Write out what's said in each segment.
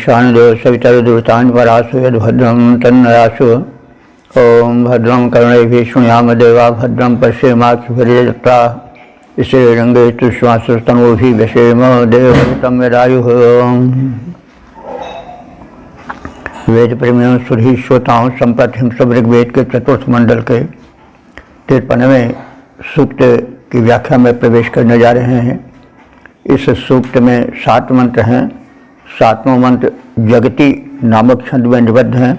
ईशानदेव सवितरुद्रतान् वरासु यद्भद्रं तन्नरासु। ओम भद्रं कर्णैः शृणुयाम देवा भद्रं पश्येमाक्षभिर्यजत्राः स्त्रीरङ्गे तुष्वासुस्तनूभिः व्यसेम देवहितं यदायुः। वेद प्रेमियों सुधी श्रोताओं, संप्रति हम सब ऋग्वेद के चतुर्थ मंडल के 53वें सूक्त की व्याख्या में प्रवेश करने जा रहे हैं। इस सूक्त में 7 मंत्र हैं। 7वां मंत्र जगति नामक छंद में निबद्ध हैं।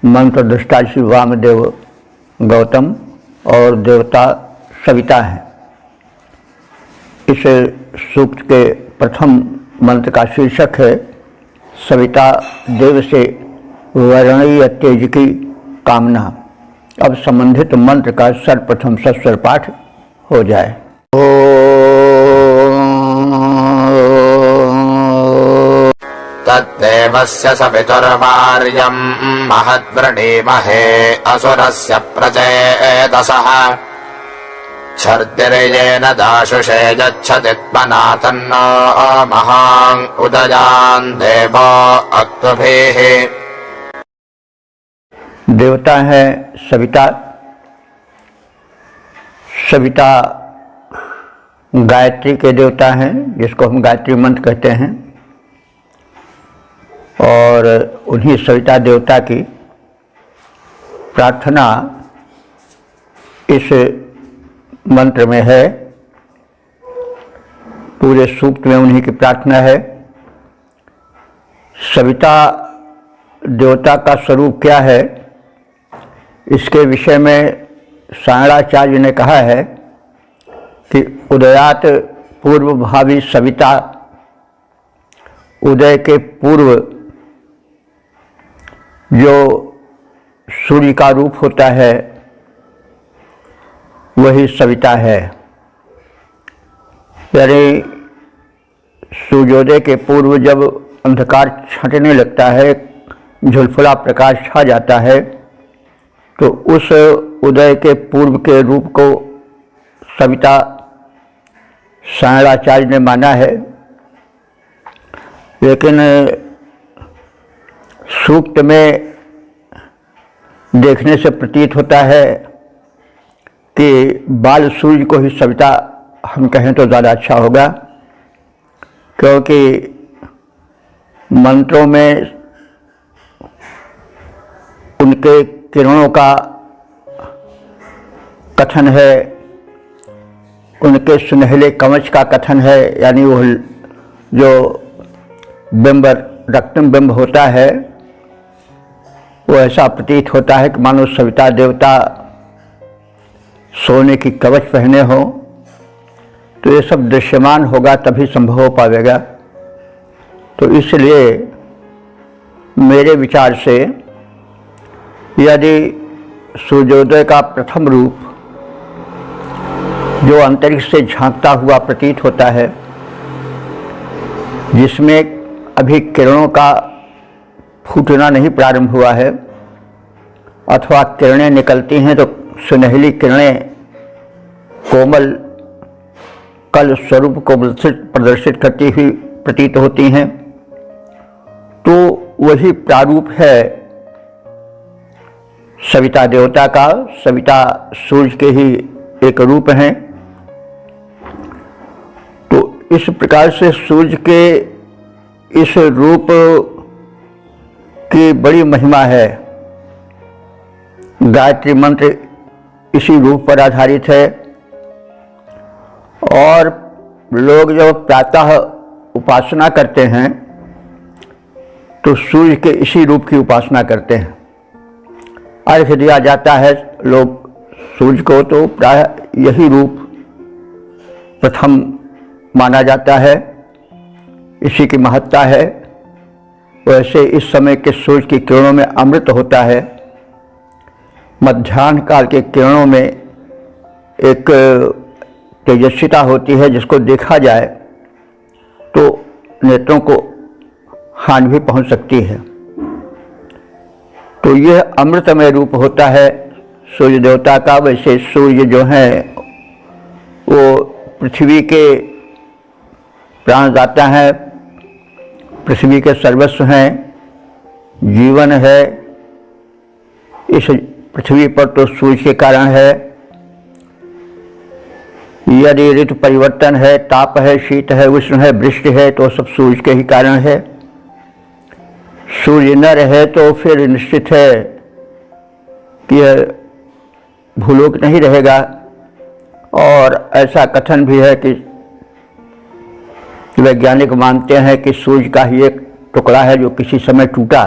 मंत्र दृष्टा श्री वामदेव गौतम और देवता सविता हैं। इस सूक्त के प्रथम मंत्र का शीर्षक है सविता देव से वर्णीय तेज की कामना। अब संबंधित मंत्र का सर्वप्रथम सस्वर पाठ हो जाए। तद्देवस्य सवितुर्वार्यं महद्व्रणीमहे असुरस्य प्रचेदसः छर्दिर्येन दाशुषे यच्छति त्मना तन्नो महां उदयान् देवो अक्तुभिः। देवता है सविता। सविता गायत्री के देवता हैं, जिसको हम गायत्री मंत्र कहते हैं। और उन्हीं सविता देवता की प्रार्थना इस मंत्र में है। पूरे सूक्त में उन्हीं की प्रार्थना है। सविता देवता का स्वरूप क्या है, इसके विषय में सायणाचार्य ने कहा है कि उदयात पूर्व भावी सविता, उदय के पूर्व जो सूर्य का रूप होता है वही सविता है। यानी सूर्योदय के पूर्व जब अंधकार छंटने लगता है, झुलफुला प्रकाश छा जाता है, तो उस उदय के पूर्व के रूप को सविता सायणाचार्य ने माना है। लेकिन सूक्त में देखने से प्रतीत होता है कि बाल सूर्य को ही सविता हम कहें तो ज़्यादा अच्छा होगा, क्योंकि मंत्रों में उनके किरणों का कथन है, उनके सुनहले कवच का कथन है। यानी वो जो बिंब रक्तम बिंब होता है, वो ऐसा प्रतीत होता है कि मानो सविता देवता सोने की कवच पहने हो। तो ये सब दृश्यमान होगा तभी संभव हो पाएगा। तो इसलिए मेरे विचार से यदि सूर्योदय का प्रथम रूप जो अंतरिक्ष से झांकता हुआ प्रतीत होता है, जिसमें अभी किरणों का फूटना नहीं प्रारंभ हुआ है, अथवा किरणें निकलती हैं तो सुनहली किरणें कोमल कल स्वरूप को प्रदर्शित करती हुई प्रतीत होती हैं, तो वही प्रारूप है सविता देवता का। सविता सूर्य के ही एक रूप हैं। तो इस प्रकार से सूर्य के इस रूप की बड़ी महिमा है। गायत्री मंत्र इसी रूप पर आधारित है। और लोग जब प्रातः उपासना करते हैं तो सूर्य के इसी रूप की उपासना करते हैं। अर्घ्य दिया जाता है लोग सूर्य को, तो प्राय यही रूप प्रथम माना जाता है, इसी की महत्ता है। वैसे इस समय के सूर्य की किरणों में अमृत होता है। मध्याह्न काल के किरणों में एक तेजस्विता होती है, जिसको देखा जाए तो नेत्रों को हानि भी पहुंच सकती है। तो यह अमृतमय रूप होता है सूर्य देवता का। वैसे सूर्य जो हैं वो पृथ्वी के प्राणदाता हैं, पृथ्वी के सर्वस्व हैं, जीवन है। इस पृथ्वी पर तो सूर्य के कारण है। यदि ऋतु परिवर्तन है, ताप है, शीत है, उष्ण है, वृष्टि है, तो सब सूर्य के ही कारण है। सूर्य न रहे तो फिर निश्चित है कि यह भूलोक नहीं रहेगा। और ऐसा कथन भी है कि वैज्ञानिक मानते हैं कि सूर्य का ही एक टुकड़ा है जो किसी समय टूटा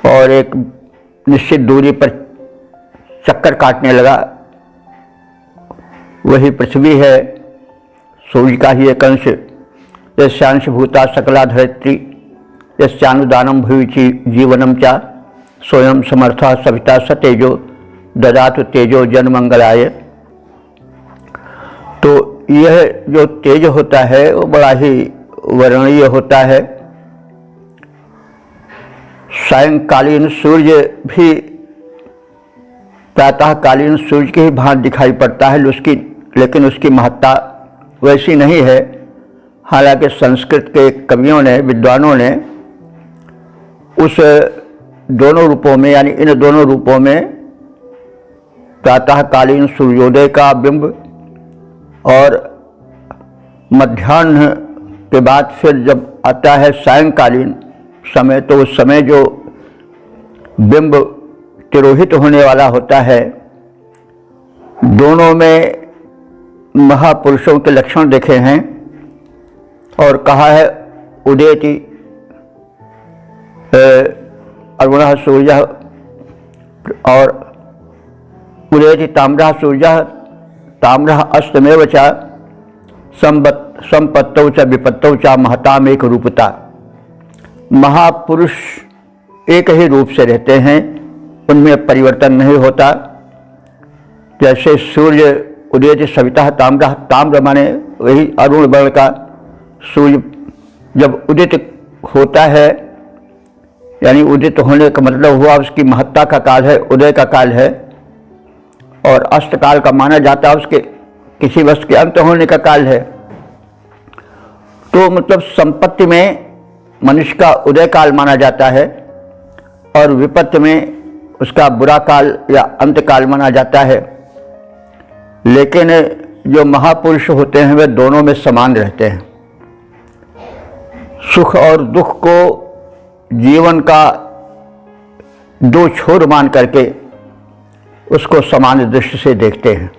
और एक निश्चित दूरी पर चक्कर काटने लगा, वही पृथ्वी है। सूर्य का ही एक अंश। यस्यांश भूता सकला धरित्री यस्यानुदानम भुवि जीवनम चा स्वयं समर्था सविता स तेजो ददातु तेजो जनमंगलाय। तो यह जो तेज होता है वो बड़ा ही वर्णनीय होता है। सायंकालीन सूर्य भी प्रातःकालीन सूर्य के ही भांति दिखाई पड़ता है, लेकिन उसकी महत्ता वैसी नहीं है। हालांकि संस्कृत के कवियों ने, विद्वानों ने उस दोनों रूपों में, यानी इन दोनों रूपों में प्रातःकालीन सूर्योदय का बिंब और मध्याह्न के बाद फिर जब आता है सायंकालीन समय, तो उस समय जो बिंब तिरोहित होने वाला होता है, दोनों में महापुरुषों के लक्षण देखे हैं। और कहा है उदेति अरुणः सूर्यः और उदेति ताम्रः सूर्यः ताम्रः अस्तमेव च संपत्तौ च विपत्तौ च महताम एक रूपता। महापुरुष एक ही रूप से रहते हैं, उनमें परिवर्तन नहीं होता। जैसे सूर्य उदयति सविता ताम्रः, ताम्र माने वही अरुण वर्ण का सूर्य जब उदित होता है, यानी उदित होने का मतलब हुआ उसकी महत्ता का काल है, उदय का काल है। और अस्त काल का माना जाता है उसके किसी वस्तु के अंत होने का काल है। तो मतलब संपत्ति में मनुष्य का उदय काल माना जाता है और विपत्ति में उसका बुरा काल या अंत काल माना जाता है। लेकिन जो महापुरुष होते हैं वे दोनों में समान रहते हैं। सुख और दुख को जीवन का दो छोर मान करके उसको समान दृष्टि से देखते हैं।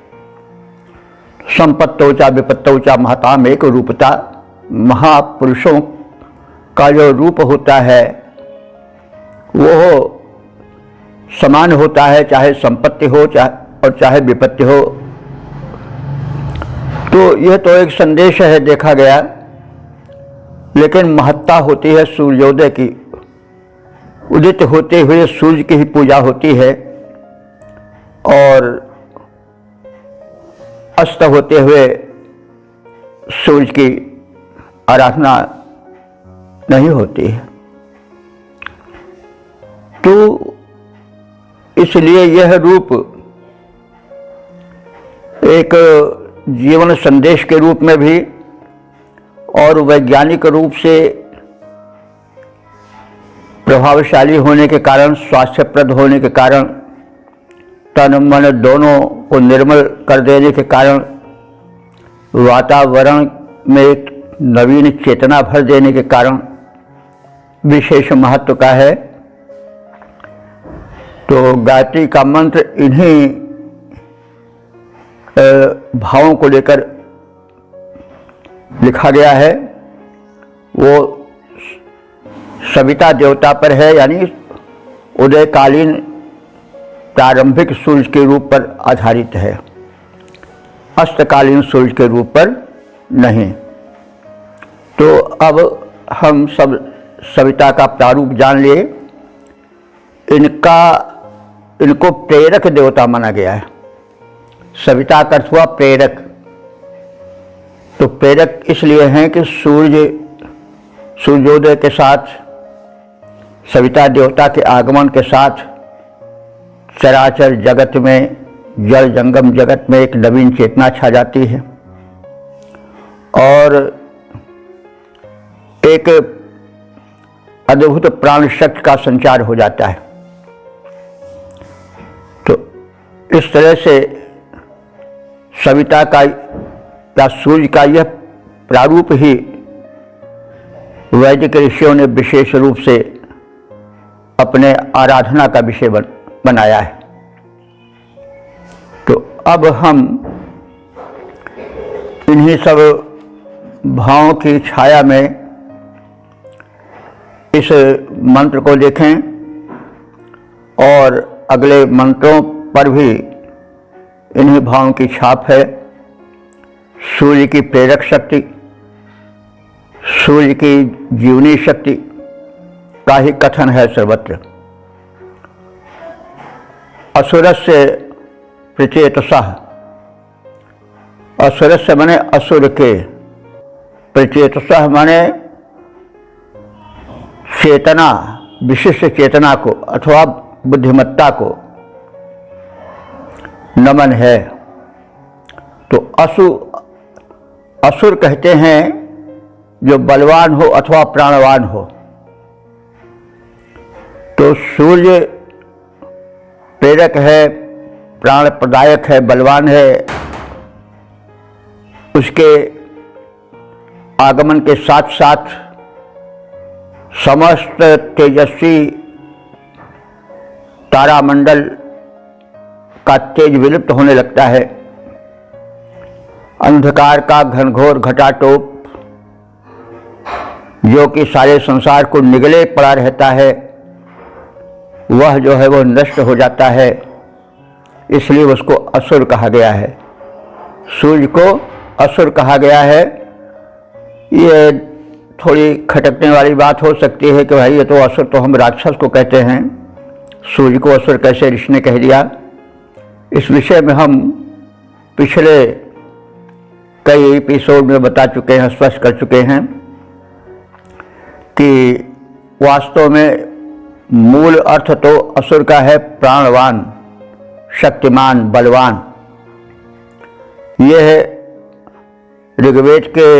संपत्तौ च विपत्तौ च महताम एक रूपता। महापुरुषों का जो रूप होता है वो समान होता है, चाहे संपत्ति हो चाहे विपत्ति हो। तो यह तो एक संदेश है देखा गया, लेकिन महत्ता होती है सूर्योदय की। उदित होते हुए सूर्य की ही पूजा होती है और अस्त होते हुए सूर्य की आराधना नहीं होती है। तो इसलिए यह रूप एक जीवन संदेश के रूप में भी और वैज्ञानिक रूप से प्रभावशाली होने के कारण, स्वास्थ्यप्रद होने के कारण, तन मन दोनों को निर्मल कर देने के कारण, वातावरण में एक नवीन चेतना भर देने के कारण विशेष महत्व का है। तो गायत्री का मंत्र इन्हीं भावों को लेकर लिखा गया है। वो सविता देवता पर है, यानी उदयकालीन प्रारंभिक सूर्य के रूप पर आधारित है, अस्तकालीन सूर्य के रूप पर नहीं। तो अब हम सब सविता का प्रारूप जान लिए। इनको प्रेरक देवता माना गया है। सविता का अर्थ हुआ प्रेरक। तो प्रेरक इसलिए हैं कि सूर्योदय के साथ, सविता देवता के आगमन के साथ चराचर जगत में, जल जंगम जगत में एक नवीन चेतना छा जाती है और एक अद्भुत प्राण शक्ति का संचार हो जाता है। तो इस तरह से सविता का या सूर्य का यह प्रारूप ही वैदिक ऋषियों ने विशेष रूप से अपने आराधना का विषय बनाया है। तो अब हम इन्हीं सब भावों की छाया में इस मंत्र को देखें और अगले मंत्रों पर भी इन्हीं भावों की छाप है। सूर्य की प्रेरक शक्ति, सूर्य की जीवनी शक्ति का ही कथन है सर्वत्र। असुरस्य प्रचेतसः, असुरस्य माने असुर के, प्रचेतसः माने चेतना, विशिष्ट चेतना को अथवा बुद्धिमत्ता को नमन है। तो असुर कहते हैं जो बलवान हो अथवा प्राणवान हो। तो सूर्य प्रेरक है, प्राण प्रदायक है, बलवान है। उसके आगमन के साथ साथ समस्त तेजस्वी तारामंडल का तेज विलुप्त होने लगता है। अंधकार का घनघोर घटाटोप जो कि सारे संसार को निगले पड़ा रहता है, वह जो है वो नष्ट हो जाता है। इसलिए उसको असुर कहा गया है, सूर्य को असुर कहा गया है। ये थोड़ी खटकने वाली बात हो सकती है कि भाई ये तो असुर, तो हम राक्षस को कहते हैं, सूर्य को असुर कैसे ऋषि ने कह दिया। इस विषय में हम पिछले कई एपिसोड में बता चुके हैं, स्पष्ट कर चुके हैं कि वास्तव में मूल अर्थ तो असुर का है प्राणवान, शक्तिमान, बलवान। यह ऋग्वेद के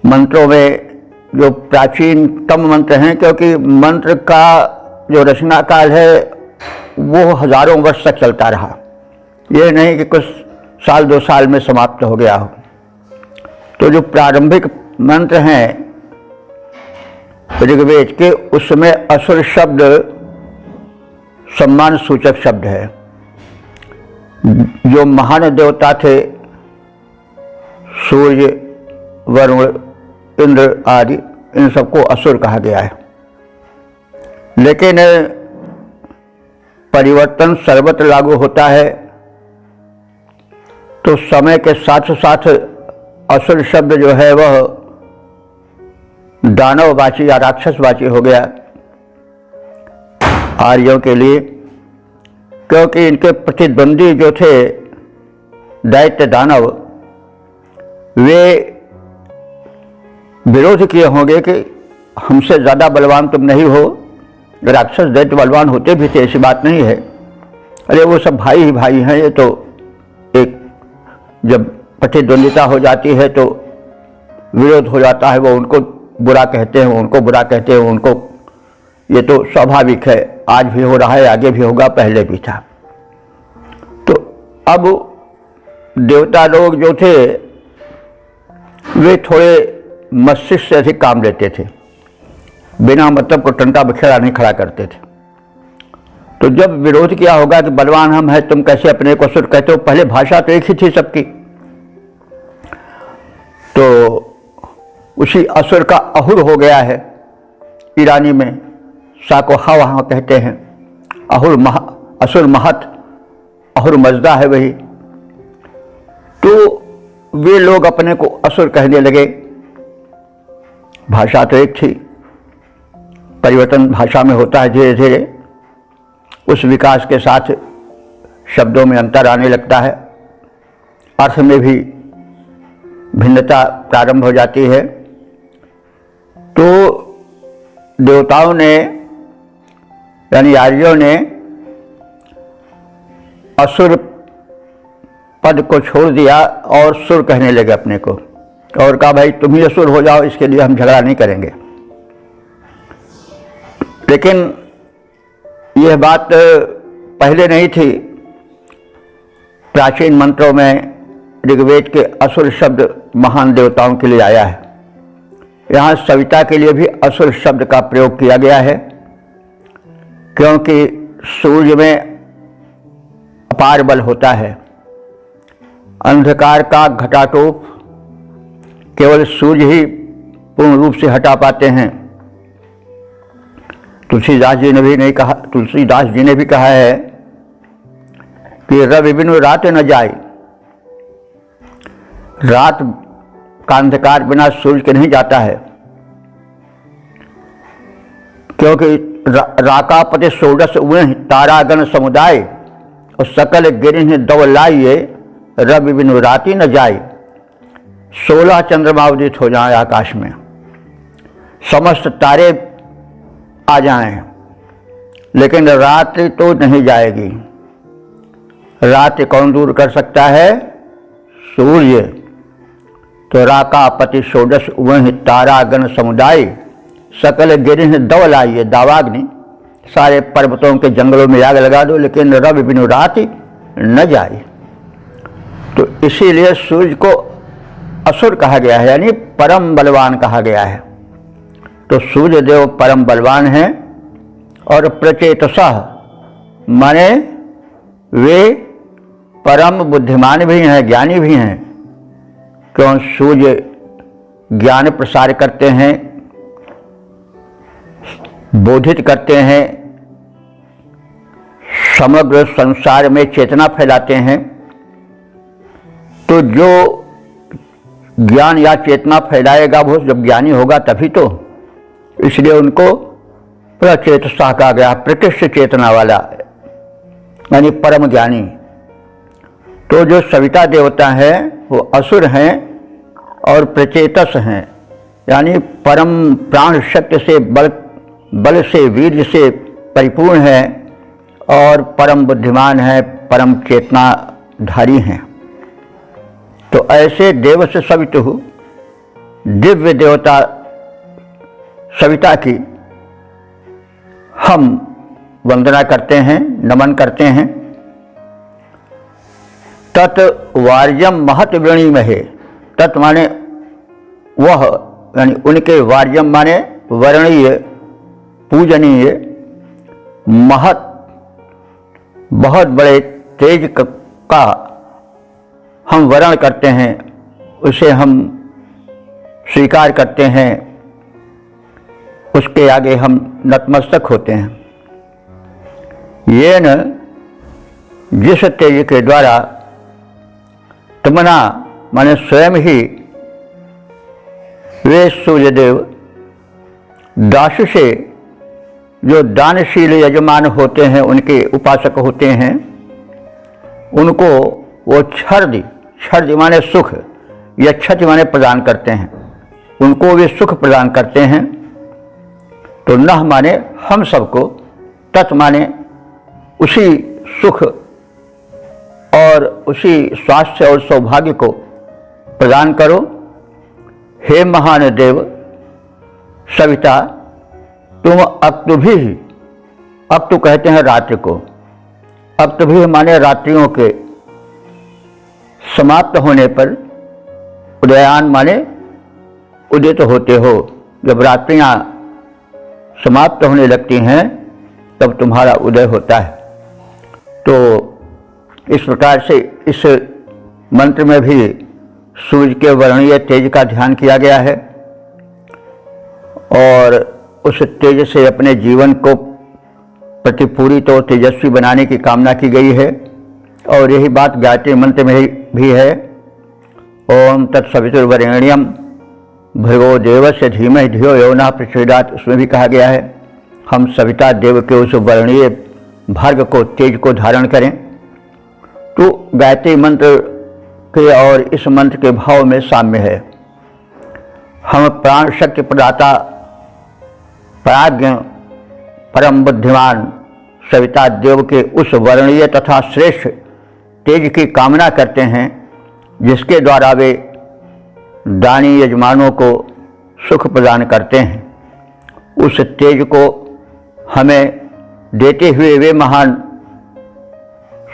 मंत्रों में जो प्राचीनतम मंत्र हैं, क्योंकि मंत्र का जो रचना काल है वो हजारों वर्ष तक चलता रहा। ये नहीं कि कुछ साल 2 साल में समाप्त हो गया हो। तो जो प्रारंभिक मंत्र हैं ऋग्वेद के, उसमें असुर शब्द सम्मान सूचक शब्द है। जो महान देवता थे, सूर्य, वरुण, इंद्र आदि, इन सबको असुर कहा गया है। लेकिन परिवर्तन सर्वत्र लागू होता है। तो समय के साथ साथ असुर शब्द जो है वह दानववाची या राक्षसवाची हो गया आर्यों के लिए, क्योंकि इनके प्रतिद्वंदी जो थे दैत्य दानव, वे विरोध किए होंगे कि हमसे ज़्यादा बलवान तुम नहीं हो। राक्षस दैत्य बलवान होते भी थे, ऐसी बात नहीं है। अरे वो सब भाई ही भाई हैं। ये तो एक जब प्रतिद्वंदिता हो जाती है तो विरोध हो जाता है। वो उनको बुरा कहते हैं, उनको बुरा कहते हैं, उनको, ये तो स्वाभाविक है। आज भी हो रहा है, आगे भी होगा, पहले भी था। तो अब देवता लोग जो थे वे थोड़े मस्तिष्क से अधिक काम लेते थे, बिना मतलब को टंटा बखेड़ा नहीं खड़ा करते थे। तो जब विरोध किया होगा कि बलवान हम हैं, तुम कैसे अपने को असुर कहते हो, पहले भाषा तो एक ही थी सबकी। तो उसी असुर का अहुर हो गया है। ईरानी में सा को हा वहाँ कहते हैं। असुर महत, अहुर मजदा है वही। तो वे लोग अपने को असुर कहने लगे। भाषा तो एक थी, परिवर्तन भाषा में होता है धीरे धीरे। उस विकास के साथ शब्दों में अंतर आने लगता है, अर्थ में भी भिन्नता प्रारंभ हो जाती है। तो देवताओं ने यानी आर्यों ने असुर पद को छोड़ दिया और सुर कहने लगे अपने को। और कहा भाई तुम ही असुर हो जाओ, इसके लिए हम झगड़ा नहीं करेंगे। लेकिन यह बात पहले नहीं थी। प्राचीन मंत्रों में ऋग्वेद के असुर शब्द महान देवताओं के लिए आया है। यहाँ सविता के लिए भी असुर शब्द का प्रयोग किया गया है, क्योंकि सूर्य में अपार बल होता है। अंधकार का घटाटोप केवल सूर्य ही पूर्ण रूप से हटा पाते हैं। तुलसीदास जी ने भी कहा है कि रवि बिनु रात न जाए। रात का अंधकार बिना सूर्य के नहीं जाता है, क्योंकि राकापति षोडश उह तारागण समुदाय और सकल गिरिह दवलाइए रवि बिनु राति न जाए। 16 चंद्रमा उदित हो जाए आकाश में, समस्त तारे आ जाएं, लेकिन रात्रि तो नहीं जाएगी। रात्रि कौन दूर कर सकता है? सूर्य। तो राकापति षोडश उह तारागण समुदाय सकल गिरिह दवलाइए, दावाग्नि, सारे पर्वतों के जंगलों में आग लगा दो, लेकिन रवि बिनु राति न जाए। तो इसीलिए सूर्य को असुर कहा गया है, यानी परम बलवान कहा गया है। तो सूर्य देव परम बलवान हैं और प्रचेतसः माने वे परम बुद्धिमान भी हैं, ज्ञानी भी हैं। क्यों? सूर्य ज्ञान प्रसार करते हैं, बोधित करते हैं, समग्र संसार में चेतना फैलाते हैं। तो जो ज्ञान या चेतना फैलाएगा वो जब ज्ञानी होगा तभी तो, इसलिए उनको प्रचेतसा कहा गया, प्रकृष्ट चेतना वाला यानी परम ज्ञानी। तो जो सविता देवता है वो असुर हैं और प्रचेतस हैं, यानी परम प्राण शक्ति से बल से वीर्य से परिपूर्ण है और परम बुद्धिमान है, परम चेतनाधारी हैं। तो ऐसे देव से सवितुः दिव्य देवता सविता की हम वंदना करते हैं, नमन करते हैं। तत् वार्यम महत वृणीमहे। तत् माने वह, यानी उनके, वार्यम माने वर्णीय, पूजनीय, महत बहुत बड़े तेज का हम वर्ण करते हैं, उसे हम स्वीकार करते हैं, उसके आगे हम नतमस्तक होते हैं। ये न जिस तेज के द्वारा तमना माने स्वयं ही वे सूर्यदेव दास से जो दानशील यजमान होते हैं, उनके उपासक होते हैं, उनको वो छर्दि माने सुख, यच्छति माने प्रदान करते हैं, उनको वे सुख प्रदान करते हैं। तो नह माने हम सबको, तत् माने उसी सुख और उसी स्वास्थ्य और सौभाग्य को प्रदान करो। हे महान देव सविता, तुम अक्तुभी, अक्तु कहते हैं रात्रि को, अक्तुभी माने रात्रियों के समाप्त होने पर, उदयान माने उदित होते हो। जब रात्रियां समाप्त होने लगती हैं तब तुम्हारा उदय होता है। तो इस प्रकार से इस मंत्र में भी सूर्य के वर्णीय तेज का ध्यान किया गया है और उस तेज से अपने जीवन को प्रतिपूरित और तेजस्वी बनाने की कामना की गई है। और यही बात गायत्री मंत्र में भी है। ओम तत्सवितुर्वरेण्यम भर्गो देवस्य धीमहि धियो यो नः प्रचोदयात्, उसमें भी कहा गया है हम सविता देव के उस वर्णीय भार्ग को, तेज को धारण करें। तो गायत्री मंत्र के और इस मंत्र के भाव में साम्य है। हम प्राण शक्ति प्रदाता, प्राज्ञ, परम बुद्धिमान सविता देव के उस वर्णीय तथा श्रेष्ठ तेज की कामना करते हैं जिसके द्वारा वे दानी यजमानों को सुख प्रदान करते हैं, उस तेज को हमें देते हुए वे महान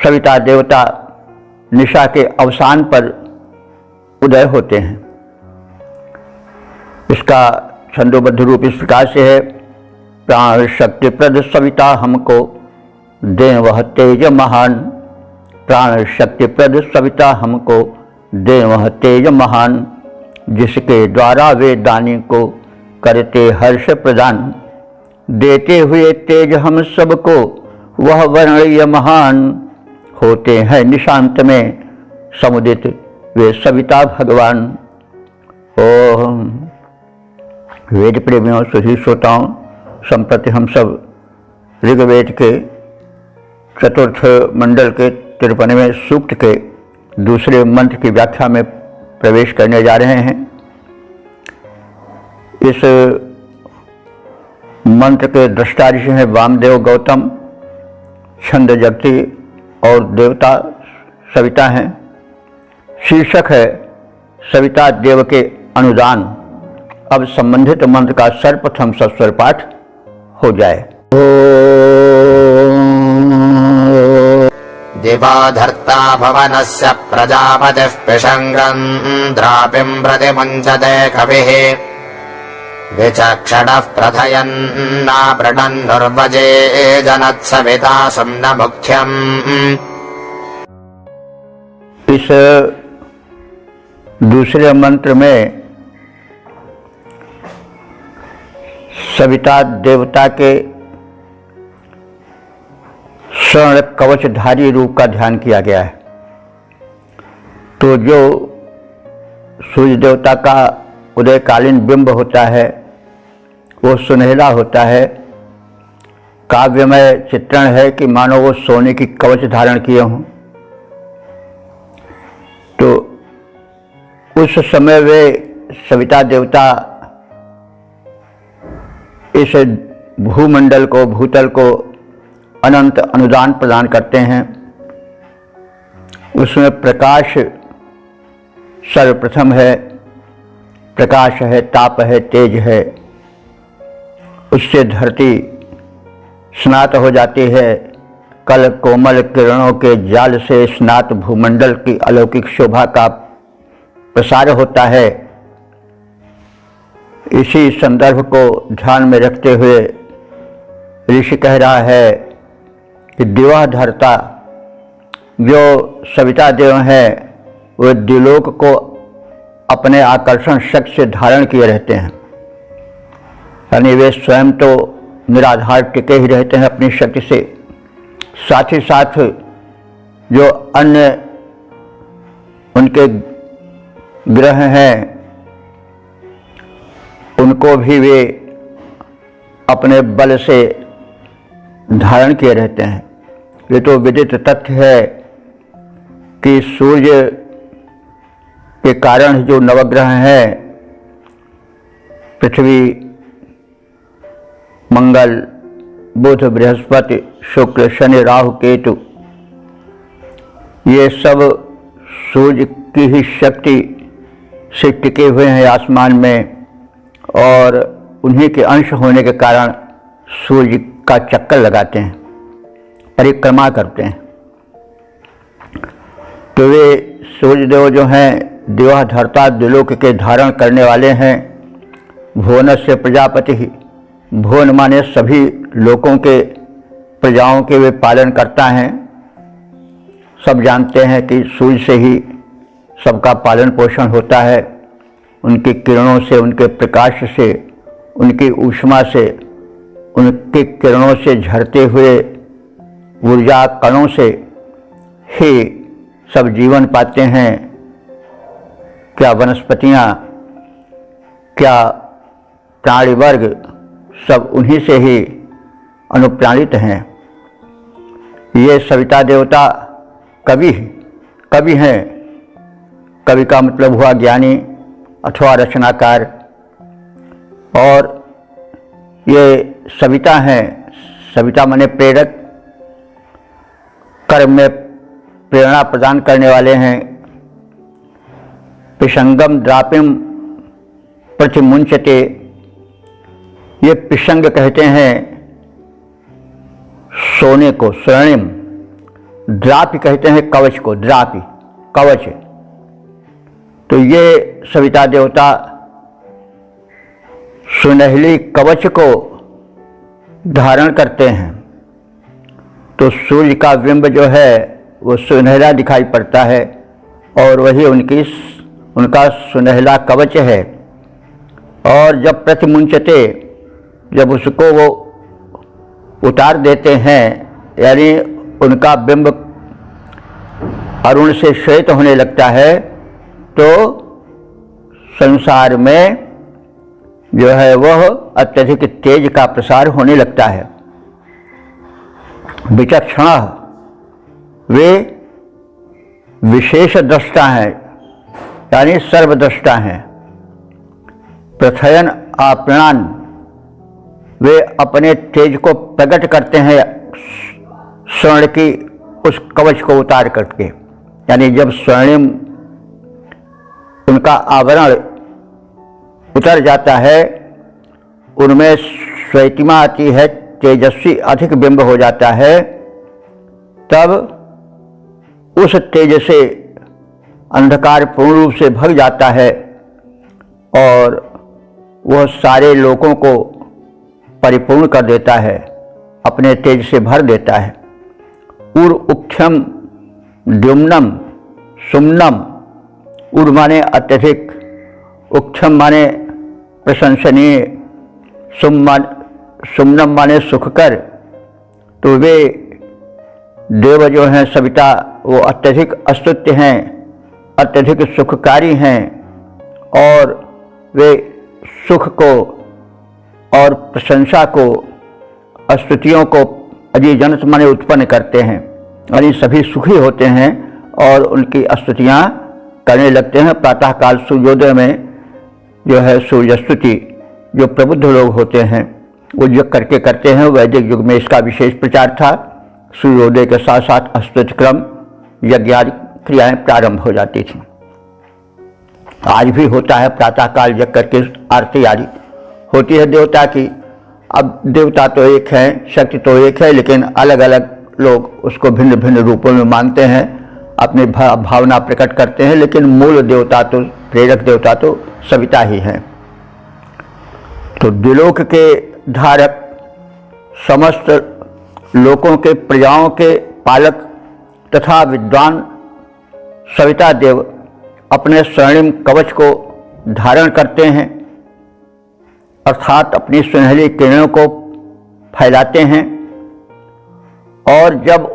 सविता देवता निशा के अवसान पर उदय होते हैं। इसका छंदोबद्ध रूप इस प्रकार से है। प्राण शक्ति प्रद सविता हमको दें वह तेज महान, प्राण शक्ति प्रद सविता हमको दें वह तेज महान, जिसके द्वारा वे दानी को करते हर्ष प्रदान, देते हुए तेज हम सबको वह वर्णनीय महान, होते हैं निशांत में समुदित वे सविता भगवान। ओम। वेद प्रेमियों सुधी श्रोताओं, संप्रति हम सब ऋग्वेद के चतुर्थ मंडल के 53वें सूक्त के दूसरे मंत्र की व्याख्या में प्रवेश करने जा रहे हैं। इस मंत्र के दृष्टा ऋषि हैं वामदेव गौतम, छंद जगती और देवता सविता हैं। शीर्षक है सविता देव के अनुदान। अब संबंधित मंत्र का सर्वप्रथम सस्वर पाठ हो जाए। दिवाधर्ता भवनस्य प्रजापतिः पिशङ्गम् द्रापिम् प्रतिमुञ्चते कविः विचक्षणः प्रथयन्नापृणन्नुर्वजे जनत्सविता सुम्नमुख्यम्। इस दूसरे मंत्र में सविता देवता के स्वर्ण कवचधारी रूप का ध्यान किया गया है। तो जो सूर्य देवता का उदयकालीन बिंब होता है वो सुनहला होता है। काव्यमय चित्रण है कि मानो वो सोने की कवच धारण किए हों। तो उस समय वे सविता देवता इस भूमंडल को, भूतल को अनंत अनुदान प्रदान करते हैं। उसमें प्रकाश सर्वप्रथम है, प्रकाश है, ताप है, तेज है। उससे धरती स्नात हो जाती है। कल कोमल किरणों के जाल से स्नात भूमंडल की अलौकिक शोभा का प्रसार होता है। इसी संदर्भ को ध्यान में रखते हुए ऋषि कह रहा है कि दिवाधर्ता जो सविता देव हैं वे द्युलोक को अपने आकर्षण शक्ति से धारण किए रहते हैं। यानी वे स्वयं तो निराधार टिके ही रहते हैं अपनी शक्ति से, साथ ही साथ जो अन्य उनके ग्रह हैं उनको भी वे अपने बल से धारण किए रहते हैं। ये तो विदित तथ्य है कि सूर्य के कारण जो नवग्रह हैं, पृथ्वी, मंगल, बुध, बृहस्पति, शुक्र, शनि, राहु, केतु, ये सब सूर्य की ही शक्ति से टिके हुए हैं आसमान में और उन्हीं के अंश होने के कारण सूर्य का चक्कर लगाते हैं, परिक्रमा करते हैं। तो वे सूर्यदेव जो हैं दिवाधर्ता द्युलोक के धारण करने वाले हैं। भुवनस्य प्रजापति ही, भुवन माने सभी लोकों के प्रजाओं के वे पालन करता हैं। सब जानते हैं कि सूर्य से ही सबका पालन पोषण होता है। उनकी किरणों से, उनके प्रकाश से, उनकी ऊष्मा से, उनकी किरणों से झरते हुए ऊर्जा कणों से ही सब जीवन पाते हैं। क्या वनस्पतियाँ, क्या प्राणी वर्ग, सब उन्हीं से ही अनुप्राणित हैं। ये सविता देवता कवि हैं। कवि का मतलब हुआ ज्ञानी अथवा रचनाकार। और ये सविता हैं, सविता माने प्रेरक, कर्म में प्रेरणा प्रदान करने वाले हैं। पिशंगम द्रापिम प्रतिमुंचते, ये पिशंग कहते हैं सोने को, स्वर्णिम। द्रापि कहते हैं कवच को, द्रापि कवच। तो ये सविता देवता सुनहली कवच को धारण करते हैं। तो सूर्य का बिंब जो है वो सुनहला दिखाई पड़ता है और वही उनका सुनहला कवच है। और जब प्रतिमुंचते, जब उसको वो उतार देते हैं, यानी उनका बिंब अरुण से श्वेत होने लगता है, तो संसार में जो है वह अत्यधिक तेज का प्रसार होने लगता है। विचक्षण, वे विशेष दृष्टा हैं, यानी सर्वदृष्टा हैं। प्रथयन आप्राण, वे अपने तेज को प्रकट करते हैं स्वर्ण की उस कवच को उतार करके। यानी जब स्वर्णिम उनका आवरण उतर जाता है, उनमें श्वेतिमा आती है, तेजस्वी अधिक बिंब हो जाता है, तब उस तेज से अंधकार पूर्ण रूप से भग जाता है और वह सारे लोगों को परिपूर्ण कर देता है, अपने तेज से भर देता है। उर उक्षम द्युम्नम सुम्नम, उर माने अत्यधिक, उक्षम माने प्रशंसनीय, सुम्नम माने सुखकर। तो वे देव जो हैं सविता, वो अत्यधिक स्तुत्य हैं, अत्यधिक सुखकारी हैं और वे सुख को और प्रशंसा को, स्तुतियों को अजीजनत माने उत्पन्न करते हैं, यानी सभी सुखी होते हैं और उनकी स्तुतियाँ करने लगते हैं। प्रातःकाल सूर्योदय में जो है सूर्य स्तुति जो प्रबुद्ध लोग होते हैं वो यज्ञ करके करते हैं। वैदिक युग में इसका विशेष प्रचार था। सूर्योदय के साथ साथ स्तुति क्रम, यज्ञ आदि क्रियाएँ प्रारंभ हो जाती थी। आज भी होता है प्रातःकाल यज्ञ करके आरती आदि होती है देवता की। अब देवता तो एक है, शक्ति तो एक है, लेकिन अलग अलग लोग उसको भिन्न भिन्न रूपों में मानते हैं, अपनी भावना प्रकट करते हैं, लेकिन मूल देवता तो, प्रेरक देवता तो सविता ही है। तो द्विलोक के धारक, समस्त लोकों के, प्रजाओं के पालक तथा विद्वान सविता देव अपने स्वर्णिम कवच को धारण करते हैं, अर्थात अपनी सुनहली किरणों को फैलाते हैं। और जब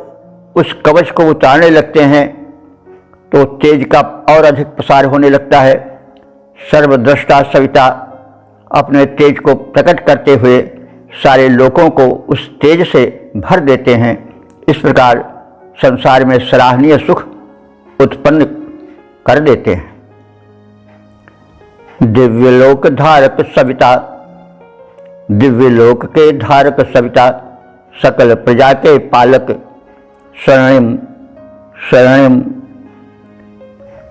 उस कवच को उतारने लगते हैं तो तेज का और अधिक प्रसार होने लगता है। सर्वद्रष्टा सविता अपने तेज को प्रकट करते हुए सारे लोगों को उस तेज से भर देते हैं। इस प्रकार संसार में सराहनीय सुख उत्पन्न कर देते हैं। दिव्यलोक धारक सविता, दिव्यलोक के धारक सविता, सकल प्रजा के पालक, स्वर्णिम स्वर्णिम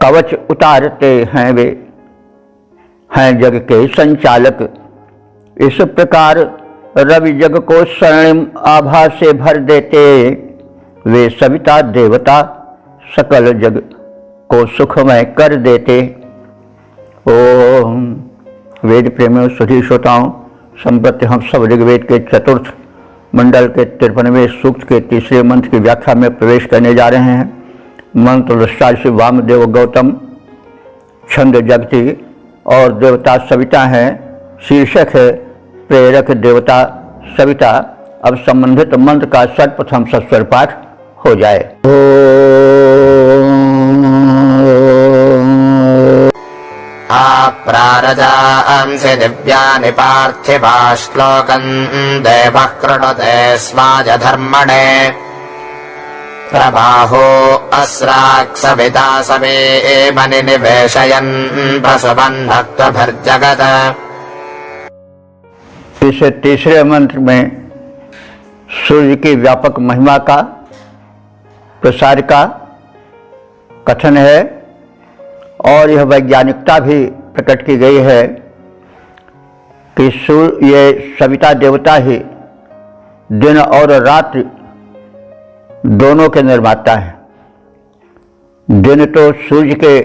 कवच उतारते हैं, वे हैं जग के संचालक। इस प्रकार रवि जग को स्वर्णिम आभा से भर देते, वे सविता देवता सकल जग को सुखमय कर देते। ओम। वेद प्रेमियों, सुधी श्रोताओं, संप्रति हम सब ऋग्वेद के चतुर्थ मंडल के 53वें सूक्त के तीसरे मंत्र की व्याख्या में प्रवेश करने जा रहे हैं। मंत्र दृष्टा श्री वामदेव गौतम, छंद जगति और देवता सविता हैं। शीर्षक है प्रेरक देवता सविता। अब संबंधित मंत्र का सर्वप्रथम सस्वर पाठ हो जाए। प्रारजांसि दिव्यानि पार्थिवाश्लोकम् देवः कृणुते स्माजधर्मणे प्रबाहो अस्राक्सविता सवेमनि निवेशयन् प्रसुबन्धत्वभिर्जगत्। इस तीसरे मंत्र में सूर्य की व्यापक महिमा का प्रसार का कथन है और यह वैज्ञानिकता भी प्रकट की गई है कि ये सविता देवता ही दिन और रात दोनों के निर्माता है। दिन तो सूर्य के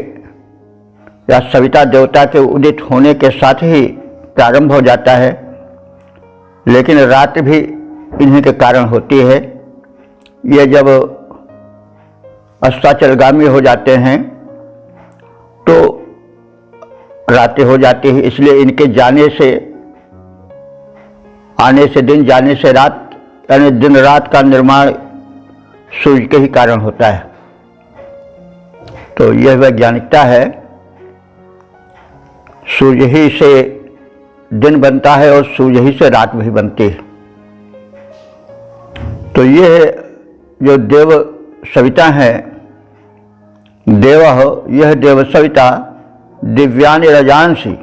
या सविता देवता के उदित होने के साथ ही प्रारंभ हो जाता है, लेकिन रात भी इन्हीं के कारण होती है। ये जब अस्ताचलगामी हो जाते हैं तो रातें हो जाती है, इसलिए इनके जाने से, आने से दिन, जाने से रात, यानी दिन रात का निर्माण सूर्य के ही कारण होता है। तो यह वैज्ञानिकता है, सूर्य ही से दिन बनता है और सूर्य ही से रात भी बनती है। तो यह जो देव सविता है, यह देव सविता दिव्यानि रजांसी,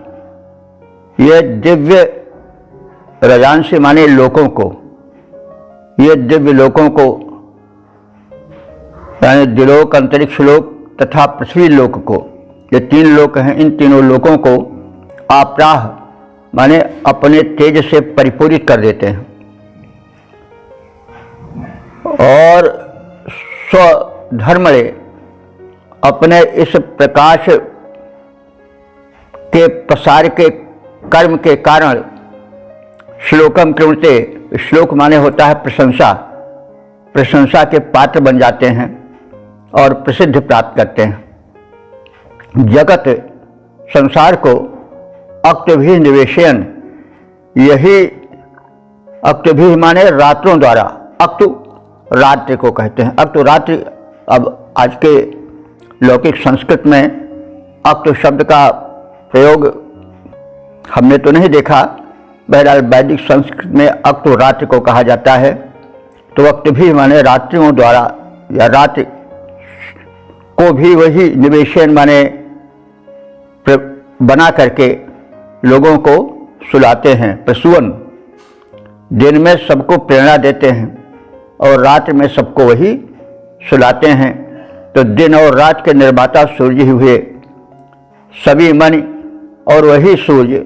यह दिव्य रजांसी माने लोकों को, ये दिव्य लोकों को यानी दिलोक, अंतरिक्ष लोक तथा पृथ्वी लोक को, ये 3 लोक हैं, इन तीनों लोकों को आप्राह माने अपने तेज से परिपूरित कर देते हैं और स्वधर्मणे अपने इस प्रकाश के प्रसार के कर्म के कारण श्लोकम कृणते, श्लोक माने होता है प्रशंसा, प्रशंसा के पात्र बन जाते हैं और प्रसिद्ध प्राप्त करते हैं। जगत संसार को अक्तभी निवेशयन, यही अक्तभी माने रात्रों द्वारा, अक्तु रात्रि को कहते हैं। अक्तु रात्रि, अब आज के लौकिक संस्कृत में अक्तु शब्द का प्रयोग हमने तो नहीं देखा, बहरहाल वैदिक संस्कृत में अक्तु रात्रि को कहा जाता है। तो अक्तभी माने रात्रियों द्वारा, या रात्रि को भी वही निवेशन माने बना करके लोगों को सुलाते हैं। प्रसूवन, दिन में सबको प्रेरणा देते हैं और रात में सबको वही सुलाते हैं। तो दिन और रात के निर्माता सूर्य ही हुए। सभी मन, और वही सूर्य,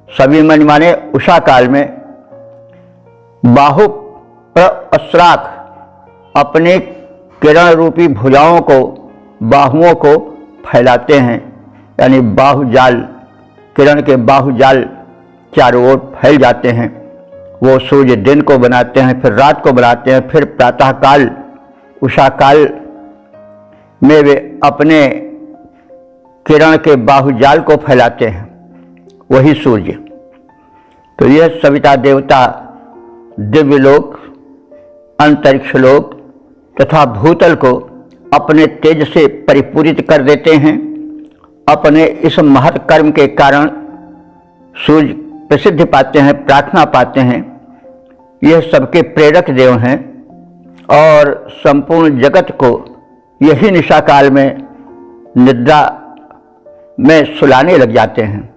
सभी मन माने उषा काल में बाहु प्रअस्राक, अपने किरण रूपी भुजाओं को, बाहुओं को फैलाते हैं, यानी बाहुजाल, किरण के बाहुजाल चारों ओर फैल जाते हैं। वो सूर्य दिन को बनाते हैं, फिर रात को बनाते हैं, फिर प्रातः काल, उषा काल में वे अपने किरण के बाहुजाल को फैलाते हैं, वही सूर्य। तो यह सविता देवता दिव्य लोक, अंतरिक्ष लोक तथा भूतल को अपने तेज से परिपूरित कर देते हैं। अपने इस महत् कर्म के कारण सूर्य प्रसिद्धि पाते हैं, प्रार्थना पाते हैं। यह सबके प्रेरक देव हैं और संपूर्ण जगत को यही निशा काल में निद्रा में सुलाने लग जाते हैं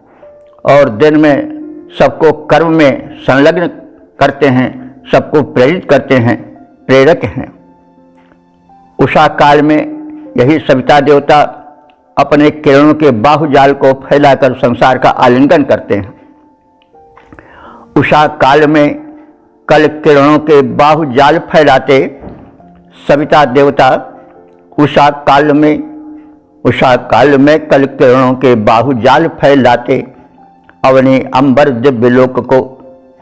और दिन में सबको कर्म में संलग्न करते हैं, सबको प्रेरित करते हैं, प्रेरक हैं। उषा काल में यही सविता देवता अपने किरणों के बाहुजाल को फैलाकर संसार का आलिंगन करते हैं। उषा काल में कल किरणों के बाहुजाल फैलाते सविता देवता उषा काल में कल किरणों के बाहुजाल फैलाते, अवनी अंबर दिव्य लोक को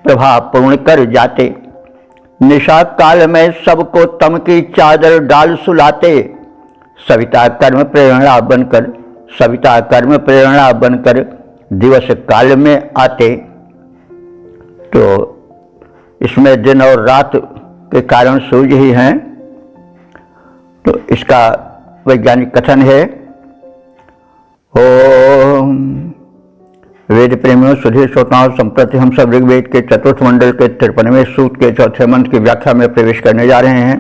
प्रभा पूर्ण कर जाते। निशा काल में सबको तम की चादर डाल सुलाते, सविता कर्म प्रेरणा बनकर दिवस काल में आते। तो इसमें दिन और रात के कारण सूर्य ही हैं। तो इसका वैज्ञानिक कथन है, ओम वेद प्रेमियों, सुधीर श्रोताओं, संप्रति हम सब ऋग्वेद के चतुर्थ मंडल के 53वें सूक्त के चौथे मंत्र की व्याख्या में प्रवेश करने जा रहे हैं।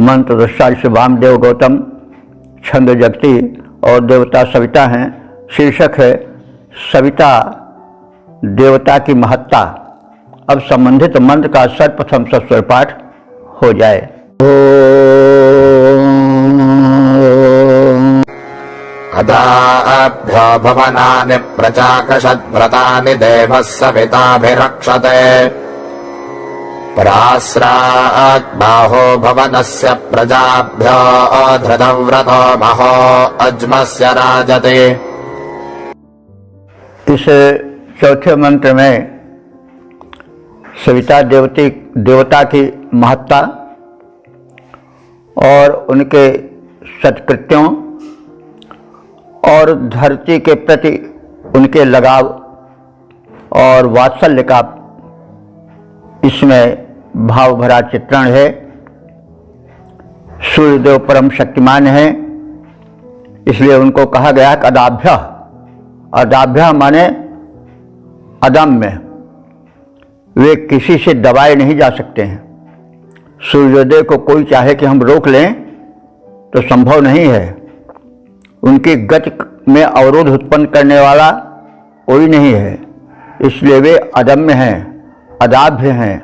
मंत्र दृष्टा ऋषि वामदेव गौतम, छंद जगती और देवता सविता हैं। शीर्षक है सविता देवता की महत्ता। अब संबंधित मंत्र का सर्वप्रथम सस्वर पाठ हो जाए। अदाभ्यो भवनानि प्रचाकषद्व्रतानि देवः सविताभिरक्षते प्रास्राग्बाहो भवनस्य प्रजाभ्यो धृतव्रतो महो अज्मस्य राजते। इस चौथे मंत्र में सविता देवता की महत्ता और उनके सत्कृत्यों और धरती के प्रति उनके लगाव और वात्सल्य का इसमें भाव भरा चित्रण है। सूर्यदेव परम शक्तिमान है, इसलिए उनको कहा गया कि अदाभ्य। अदाभ्य माने अदम्य, वे किसी से दबाए नहीं जा सकते हैं। सूर्योदय को कोई चाहे कि हम रोक लें तो संभव नहीं है। उनकी गति में अवरोध उत्पन्न करने वाला कोई नहीं है, इसलिए वे अदम्य हैं, अदाभ्य हैं।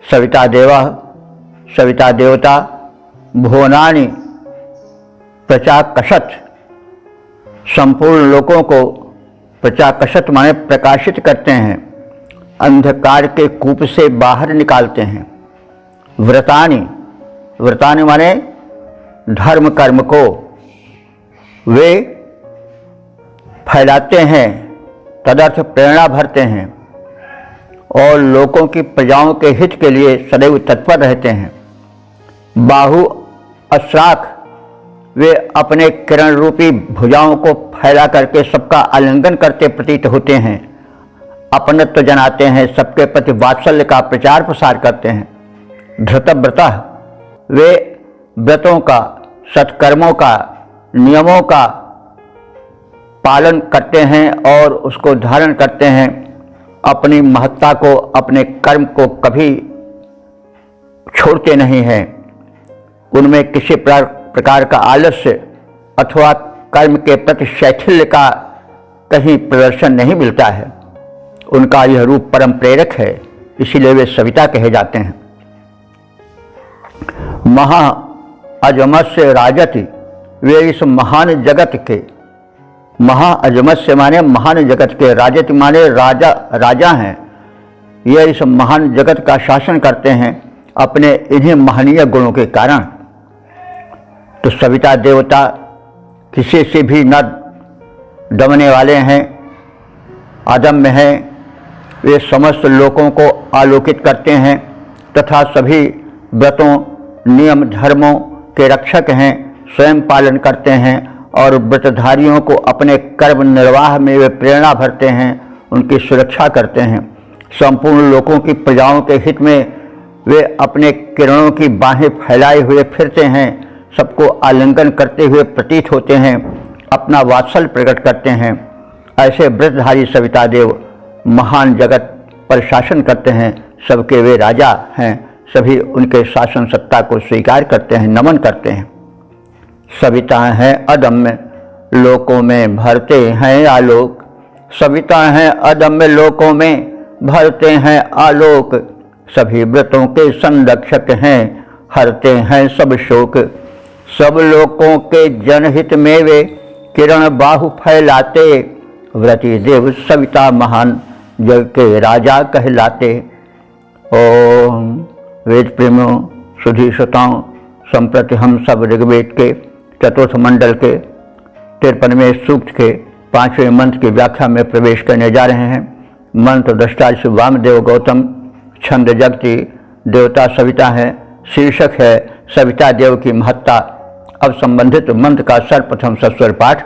सविता देवता भुवनानि प्रचाकषत, संपूर्ण लोकों को प्रचाकषत माने प्रकाशित करते हैं, अंधकार के कूप से बाहर निकालते हैं। व्रतानि माने धर्म कर्म को वे फैलाते हैं, तदर्थ प्रेरणा भरते हैं और लोगों की प्रजाओं के हित के लिए सदैव तत्पर रहते हैं। बाहु अश्राक, वे अपने किरण रूपी भुजाओं को फैला करके सबका आलिंगन करते प्रतीत होते हैं, अपनत्व जनाते हैं, सबके प्रति वात्सल्य का प्रचार प्रसार करते हैं। धृतव्रता, वे व्रतों का, सत्कर्मों का, नियमों का पालन करते हैं और उसको धारण करते हैं। अपनी महत्ता को, अपने कर्म को कभी छोड़ते नहीं हैं। उनमें किसी प्रकार का आलस्य अथवा कर्म के प्रति शैथिल्य का कहीं प्रदर्शन नहीं मिलता है। उनका यह रूप परम प्रेरक है, इसीलिए वे सविता कहे जाते हैं। महा अजमस्य राजति, वे इस महान जगत के, महा अजमस्य माने महान जगत के, राजति माने राजा हैं। ये इस महान जगत का शासन करते हैं अपने इन्हीं महनीय गुणों के कारण। तो सविता देवता किसी से भी न दमने वाले हैं, अदम्य हैं। वे समस्त लोगों को आलोकित करते हैं तथा सभी व्रतों, नियम, धर्मों के रक्षक हैं, स्वयं पालन करते हैं और व्रतधारियों को अपने कर्म निर्वाह में वे प्रेरणा भरते हैं, उनकी सुरक्षा करते हैं। संपूर्ण लोगों की प्रजाओं के हित में वे अपने किरणों की बाहें फैलाए हुए फिरते हैं, सबको आलिंगन करते हुए प्रतीत होते हैं, अपना वात्सल्य प्रकट करते हैं। ऐसे व्रतधारी सविता देव महान जगत पर शासन करते हैं, सबके वे राजा हैं, सभी उनके शासन सत्ता को स्वीकार करते हैं, नमन करते हैं। सविता हैं अदम्य, लोकों में भरते हैं आलोक। सविता हैं अदम्य, लोकों में भरते हैं आलोक। सभी व्रतों के संरक्षक हैं, हरते हैं सब शोक। सब लोगों के जनहित में वे किरण बाहु फैलाते। व्रती देव सविता महान जग के राजा कहलाते। ओम वेद प्रेमियों, सुधी श्रोताओं, संप्रति हम सब ऋग्वेद के चतुर्थ मंडल के 53वें सूक्त के 5वें मंत्र की व्याख्या में प्रवेश करने जा रहे हैं। मंत्र दृष्टा श्री वामदेव गौतम, छंद जगती, देवता सविता है, शीर्षक है सविता देव की महत्ता। अब संबंधित मंत्र का सर्वप्रथम सस्वर पाठ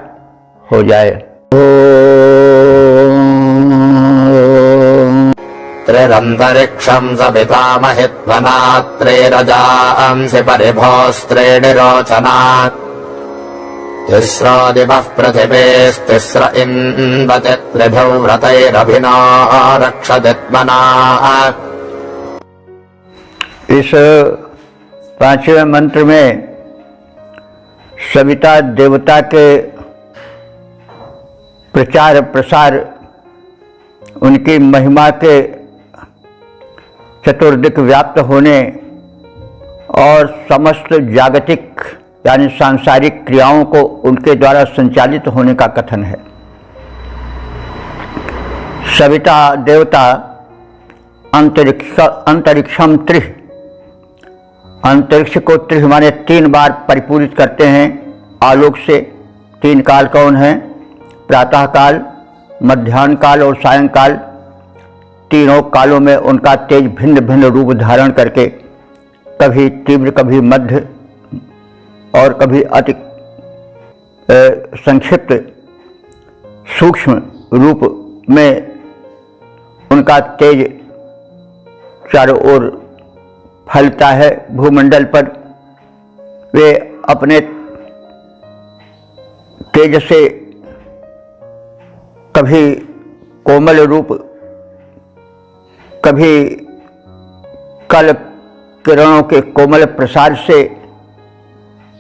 हो जाए। त्रिरन्तरिक्षं सवितामहित्वनात् त्रैरजांसि परिभोस्त्रीणि रोचनात्। तिस्रो दिवः पृथिवीस्तिस्र इन्वति त्रिभिः व्रतैरभिनो रक्षदित्मना। इस 5वें मंत्र में सविता देवता के प्रचार प्रसार, उनकी महिमा के चतुर्दिक व्याप्त होने और समस्त जागतिक यानी सांसारिक क्रियाओं को उनके द्वारा संचालित होने का कथन है। सविता देवता अंतरिक्षम त्रिह, अंतरिक्ष को त्रिह माने 3 बार परिपूरित करते हैं आलोक से। 3 काल कौन है? प्रातः काल, मध्याह्न काल और सायंकाल। तीनों कालों में उनका तेज भिन्न भिन्न रूप धारण करके कभी तीव्र, कभी मध्य और कभी अति संक्षिप्त सूक्ष्म रूप में उनका तेज चारों ओर फैलता है भूमंडल पर। वे अपने तेज से कभी कोमल रूप, कभी कल किरणों के कोमल प्रसार से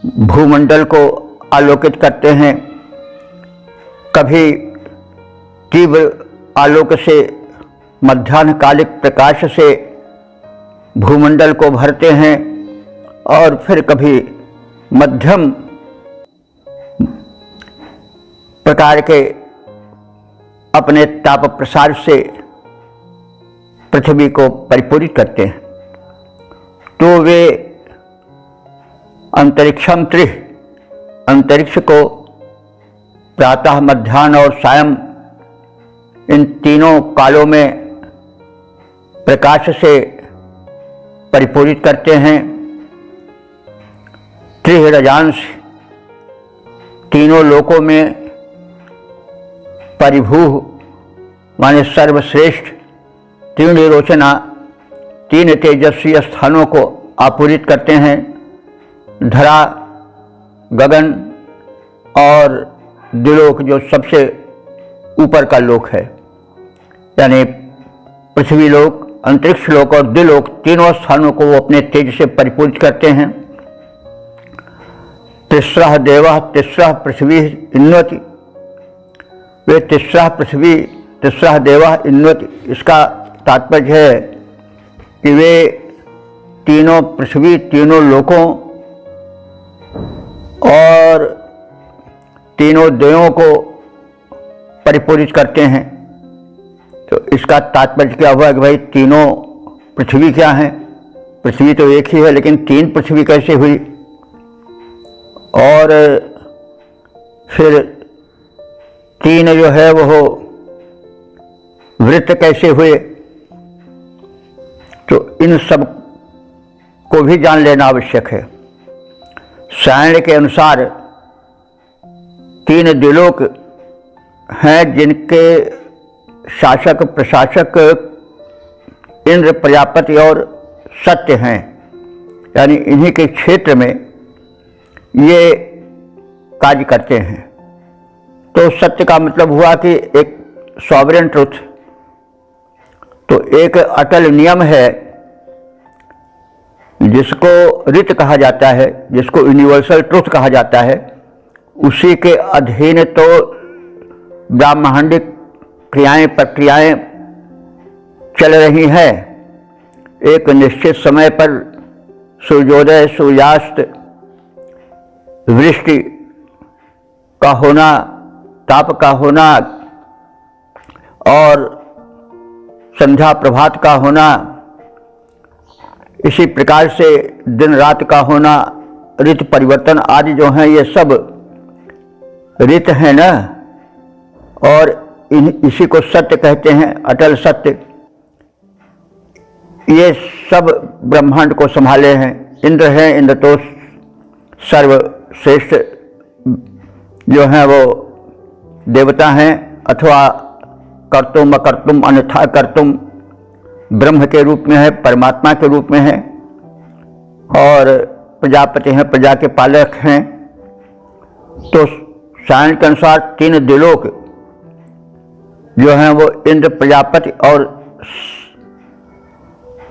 भूमंडल को आलोकित करते हैं, कभी तीव्र आलोक से, मध्याह्नकालिक प्रकाश से भूमंडल को भरते हैं, और फिर कभी मध्यम प्रकार के अपने ताप प्रसार से पृथ्वी को परिपूरित करते हैं। तो वे अंतरिक्षम त्रिह, अंतरिक्ष को प्रातः, मध्याह्न और सायं, इन तीनों कालों में प्रकाश से परिपूरित करते हैं। त्रिह रजांश, तीनों लोकों में परिभूः माने सर्वश्रेष्ठ, तीर्ण रोचना, 3 तेजस्वी स्थानों को आपूरित करते हैं। धरा, गगन और द्युलोक जो सबसे ऊपर का लोक है, यानी पृथ्वी लोक, अंतरिक्ष लोक और द्युलोक, तीनों स्थानों को वो अपने तेज से परिपूरित करते हैं। तिस्रः देवः तिस्रः पृथ्वी इन्वति, वे तिस्रः पृथ्वी तिस्रः देवः इन्वति, इसका तात्पर्य है कि वे तीनों पृथ्वी, तीनों लोकों और तीनों देवों को परिपूरित करते हैं। तो इसका तात्पर्य क्या हुआ कि भाई तीनों पृथ्वी क्या है? पृथ्वी तो एक ही है, लेकिन 3 पृथ्वी कैसे हुई? और फिर 3 जो है वो वृत्त कैसे हुए? तो इन सब को भी जान लेना आवश्यक है। सायण के अनुसार 3 द्युलोक हैं जिनके शासक प्रशासक इंद्र, प्रजापति और सत्य हैं, यानी इन्हीं के क्षेत्र में ये कार्य करते हैं। तो सत्य का मतलब हुआ कि एक सॉवरेन ट्रुथ, तो एक अटल नियम है जिसको रित कहा जाता है, जिसको यूनिवर्सल ट्रुथ कहा जाता है। उसी के अधीन तो ब्रह्मांडिक क्रियाएं प्रक्रियाएं चल रही हैं। एक निश्चित समय पर सूर्योदय, सूर्यास्त, वृष्टि का होना, ताप का होना और संध्या प्रभात का होना, इसी प्रकार से दिन रात का होना, ऋतु परिवर्तन आदि जो हैं ये सब ऋत है ना, और इसी को सत्य कहते हैं, अटल सत्य। ये सब ब्रह्मांड को संभाले हैं। इंद्र हैं, इंद्र तो सर्वश्रेष्ठ जो हैं वो देवता हैं, अथवा कर्तुम अकर्तुम अन्यथा कर्तुम ब्रह्म के रूप में है, परमात्मा के रूप में है। और प्रजापति हैं, प्रजा के पालक हैं। तो सायण के अनुसार 3 द्युलोक जो हैं वो इंद्र, प्रजापति और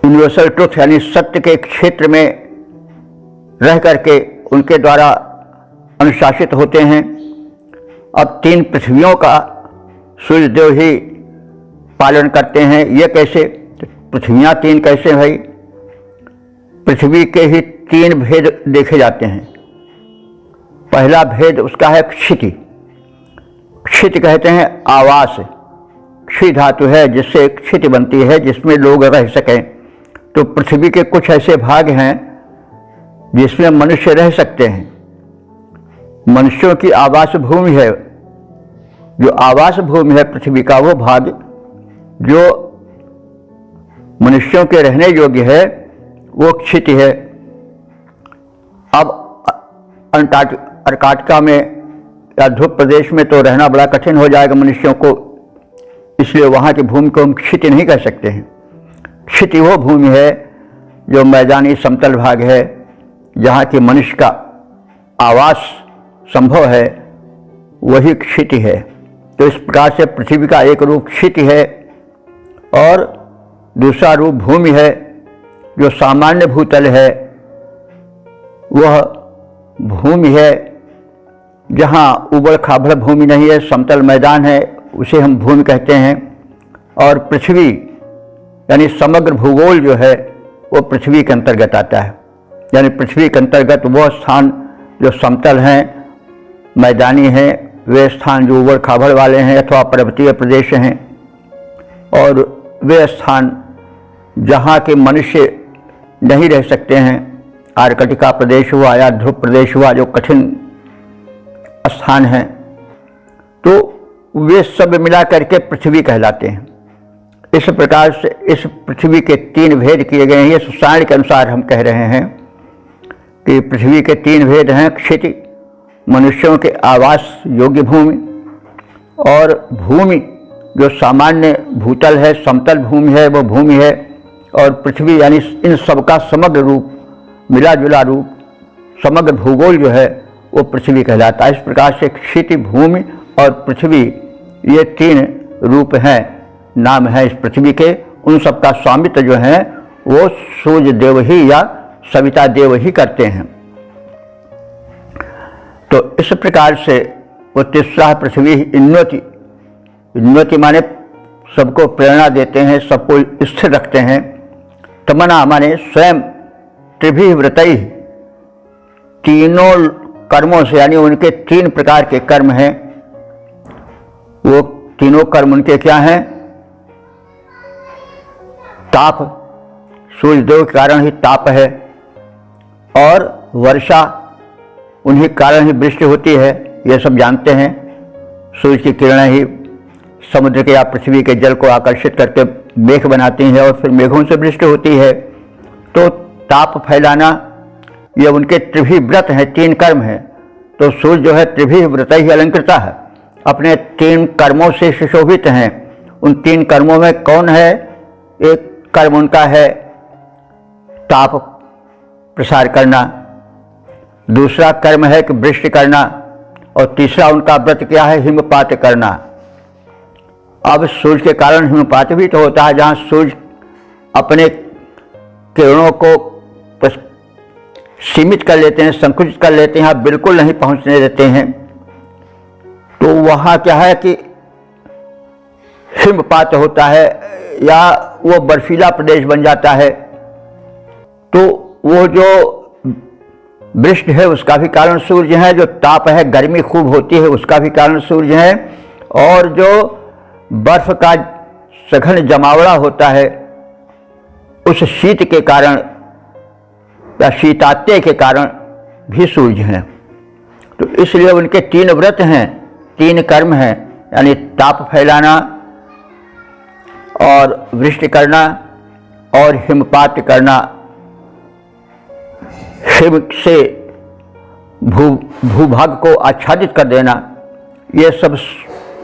यूनिवर्सल ट्रुथ यानी सत्य के क्षेत्र में रह करके उनके द्वारा अनुशासित होते हैं। अब 3 पृथ्वियों का सूर्यदेव ही पालन करते हैं। ये कैसे? पृथ्वियाँ 3 कैसे भाई? पृथ्वी के ही 3 भेद देखे जाते हैं। पहला भेद उसका है क्षिति। क्षिति कहते हैं आवास। क्षि धातु है जिससे क्षिति बनती है, जिसमें लोग रह सकें। तो पृथ्वी के कुछ ऐसे भाग हैं जिसमें मनुष्य रह सकते हैं। मनुष्यों की आवास भूमि है, जो आवास भूमि है पृथ्वी का, वो भाग जो मनुष्यों के रहने योग्य है वो क्षिति है। अब अंटार्कटिका में या ध्रुव प्रदेश में तो रहना बड़ा कठिन हो जाएगा मनुष्यों को, इसलिए वहाँ की भूमि को हम क्षिति नहीं कह सकते हैं। क्षिति वो भूमि है जो मैदानी समतल भाग है, जहाँ की मनुष्य का आवास संभव है, वही क्षिति है। तो इस प्रकार से पृथ्वी का एक रूप क्षिति है और दूसरा रूप भूमि है। जो सामान्य भूतल है वह भूमि है, जहाँ उबड़ खाबड़ भूमि नहीं है, समतल मैदान है, उसे हम भूमि कहते हैं। और पृथ्वी यानी समग्र भूगोल जो है वो पृथ्वी के अंतर्गत आता है। यानी पृथ्वी के अंतर्गत वो स्थान जो समतल हैं, मैदानी हैं, वे स्थान जो उबड़ खाबड़ वाले हैं अथवा पर्वतीय प्रदेश हैं, और वे स्थान जहाँ के मनुष्य नहीं रह सकते हैं, आर्कटिका प्रदेश हुआ या ध्रुव प्रदेश हुआ, जो कठिन स्थान हैं, तो वे सब मिला करके पृथ्वी कहलाते हैं। इस प्रकार से इस पृथ्वी के 3 भेद किए गए हैं। ये सुसाइड के अनुसार हम कह रहे हैं कि पृथ्वी के 3 भेद हैं। क्षिति मनुष्यों के आवास योग्य भूमि, और भूमि जो सामान्य भूतल है, समतल भूमि है, वो भूमि है। और पृथ्वी यानी इन सबका समग्र रूप, मिला जुला रूप, समग्र भूगोल जो है वो पृथ्वी कहलाता है। इस प्रकार से क्षिति, भूमि और पृथ्वी ये 3 रूप हैं, नाम है इस पृथ्वी के। उन सबका स्वामित्व जो है वो सूर्य देव ही या सविता देव ही करते हैं। तो इस प्रकार से वो तिस्रा पृथ्वी इन्नोति, इन्नोति माने सबको प्रेरणा देते हैं, सबको स्थिर रखते हैं। तमना माने स्वयं त्रिभि व्रतैः, तीनों कर्मों से, यानी उनके 3 प्रकार के कर्म हैं। वो तीनों कर्म उनके क्या हैं? ताप, सूर्यदेव के कारण ही ताप है, और वर्षा, उन्हीं कारण ही वृष्टि होती है, ये सब जानते हैं। सूर्य की किरणें ही समुद्र के या पृथ्वी के जल को आकर्षित करके मेघ बनाती हैं और फिर मेघों से वृष्टि होती है। तो ताप फैलाना ये उनके त्रिभि व्रत हैं, 3 कर्म हैं। तो सूर्य जो है त्रिभि व्रत ही अलंकृता है, अपने 3 कर्मों से सुशोभित हैं। उन 3 कर्मों में कौन है? एक कर्म उनका है ताप प्रसार करना, दूसरा कर्म है कि वृष्टि करना, और तीसरा उनका व्रत क्या है? हिमपात करना। अब सूर्य के कारण हिमपात भी तो होता है, जहाँ सूर्य अपने किरणों को सीमित कर लेते हैं, संकुचित कर लेते हैं, बिल्कुल नहीं पहुंचने देते हैं। तो वहाँ क्या है कि हिमपात होता है या वो बर्फीला प्रदेश बन जाता है। तो वो जो वृष्टि है उसका भी कारण सूर्य है, जो ताप है, गर्मी खूब होती है, उसका भी कारण सूर्य है, और जो बर्फ का सघन जमावड़ा होता है उस शीत के कारण या शीतात्य के कारण भी सूर्य हैं। तो इसलिए उनके 3 व्रत हैं, 3 कर्म हैं, यानी ताप फैलाना और वृष्टि करना और हिमपात करना। हिम से भूभाग को आच्छादित कर देना, ये सब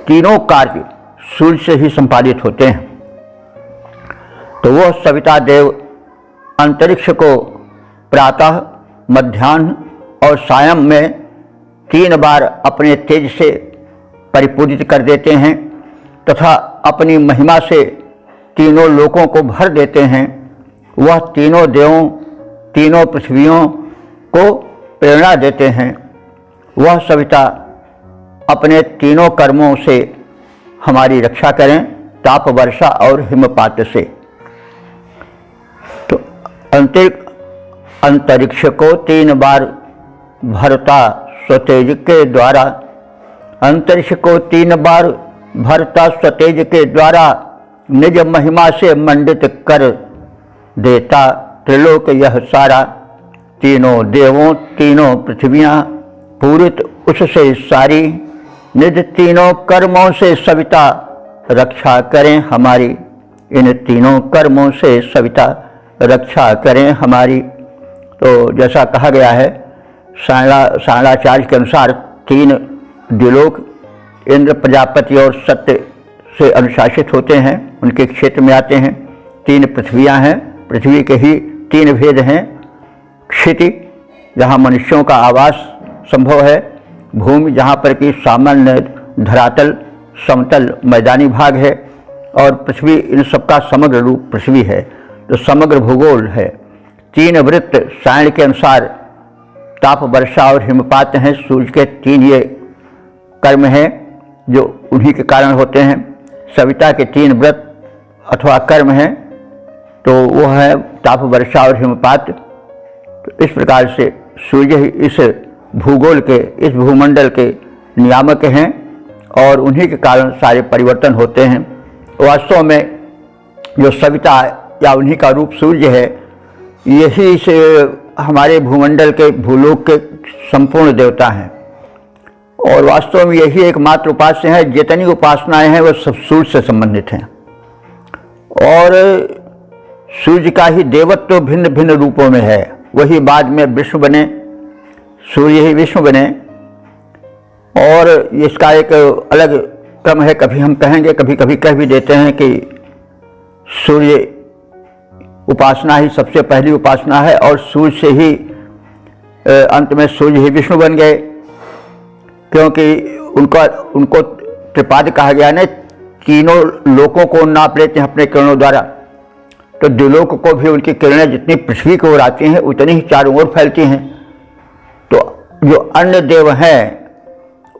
तीनों कार्य सूर्य से ही संपादित होते हैं। तो वो सविता देव अंतरिक्ष को प्रातः, मध्याह्न और सायं में 3 बार अपने तेज से परिपूरित कर देते हैं तथा अपनी महिमा से तीनों लोकों को भर देते हैं। वह तीनों देवों, तीनों पृथ्वियों को प्रेरणा देते हैं। वह सविता अपने तीनों कर्मों से हमारी रक्षा करें, ताप, वर्षा और हिमपात से। तो अंतरिक्ष को 3 बार भरता स्वतेज के द्वारा, अंतरिक्ष को 3 बार भरता स्वतेज के द्वारा, निज महिमा से मंडित कर देता त्रिलोक यह सारा। तीनों देवों तीनों पृथ्वियाँ पूरित उससे सारी, निज तीनों कर्मों से सविता रक्षा करें हमारी। इन तीनों कर्मों से सविता रक्षा करें हमारी। तो जैसा कहा गया है सारणाचार्य के अनुसार 3 द्युलोक इंद्र प्रजापति और सत्य से अनुशासित होते हैं, उनके क्षेत्र में आते हैं। 3 पृथ्वियाँ हैं, पृथ्वी के ही 3 भेद हैं। क्षिति जहाँ मनुष्यों का आवास संभव है, भूमि जहाँ पर कि सामान्य धरातल समतल मैदानी भाग है, और पृथ्वी इन सबका समग्र रूप पृथ्वी है, तो समग्र भूगोल है। 3 वृत्त सायण के अनुसार ताप वर्षा और हिमपात हैं। सूर्य के 3 ये कर्म हैं जो उन्हीं के कारण होते हैं। सविता के 3 व्रत अथवा कर्म हैं, तो वो है ताप वर्षा और हिमपात। तो इस प्रकार से सूर्य ही इस भूगोल के, इस भूमंडल के नियामक हैं और उन्हीं के कारण सारे परिवर्तन होते हैं। वास्तव में जो सविता या उन्हीं का रूप सूर्य है, यही से हमारे भूमंडल के भूलोक के संपूर्ण देवता हैं, और वास्तव में यही एकमात्र उपास्य है। जितनी उपासनाएं हैं वो सब सूर्य से संबंधित हैं, और सूर्य का ही देवत्व भिन्न भिन्न रूपों में है। वही बाद में विष्णु बने, सूर्य ही विष्णु बने, और इसका एक अलग क्रम है। कभी हम कहेंगे, कभी कभी कह भी देते हैं कि सूर्य उपासना ही सबसे पहली उपासना है, और सूर्य से ही अंत में सूर्य ही विष्णु बन गए, क्योंकि उनको त्रिपाद कहा गया ने। तीनों लोकों को नाप लेते हैं अपने किरणों द्वारा, तो द्युलोक को भी उनकी किरणें जितनी पृथ्वी की ओर आती हैं उतनी ही चारों ओर फैलती हैं। तो जो अन्य देव हैं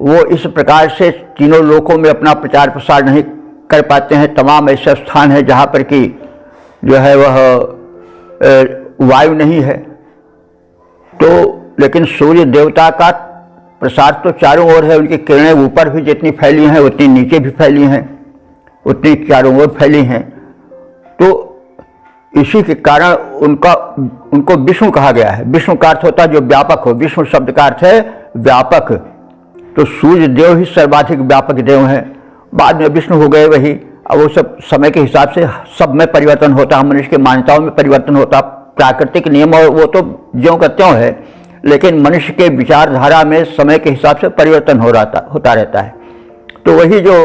वो इस प्रकार से तीनों लोकों में अपना प्रचार प्रसार नहीं कर पाते हैं। तमाम ऐसे स्थान है जहाँ पर कि जो है वह वायु नहीं है, तो लेकिन सूर्य देवता का प्रसार तो चारों ओर है। उनकी किरणें ऊपर भी जितनी फैली हैं उतनी नीचे भी फैली हैं, उतनी चारों ओर फैली हैं। तो इसी के कारण उनको विष्णु कहा गया है। विष्णु का अर्थ होता है जो व्यापक हो। विष्णु शब्द का अर्थ है व्यापक। तो सूर्य देव ही सर्वाधिक व्यापक देव हैं। बाद में विष्णु हो गए वही। अब वो सब समय के हिसाब से सब में परिवर्तन होता है, मनुष्य की मान्यताओं में परिवर्तन होता, प्राकृतिक नियम और वो तो ज्यों का त्यों है, लेकिन मनुष्य के विचारधारा में समय के हिसाब से परिवर्तन होता रहता है। तो वही जो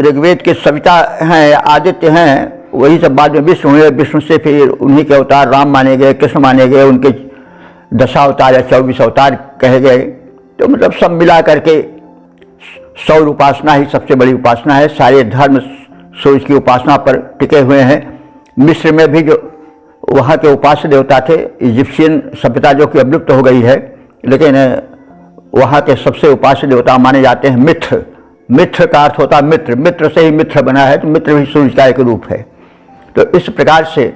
ऋग्वेद के सविता हैं, आदित्य हैं, वही सब बाद में विष्णु हुए। विष्णु से फिर उन्हीं के अवतार राम माने गए, कृष्ण माने गए, उनके 10 अवतार या 24 अवतार कहे गए। तो मतलब सब मिला करके सौर उपासना ही सबसे बड़ी उपासना है। सारे धर्म सूर्य की उपासना पर टिके हुए हैं। मिस्र में भी जो वहाँ के उपास्य देवता थे, इजिप्शियन सभ्यता जो कि अब लुप्त हो गई है, लेकिन वहाँ के सबसे उपास्य देवता माने जाते हैं मित्र। मित्र का अर्थ होता है मित्र, मित्र से ही मित्र बना है, तो मित्र भी सूर्य का एक रूप है। तो इस प्रकार से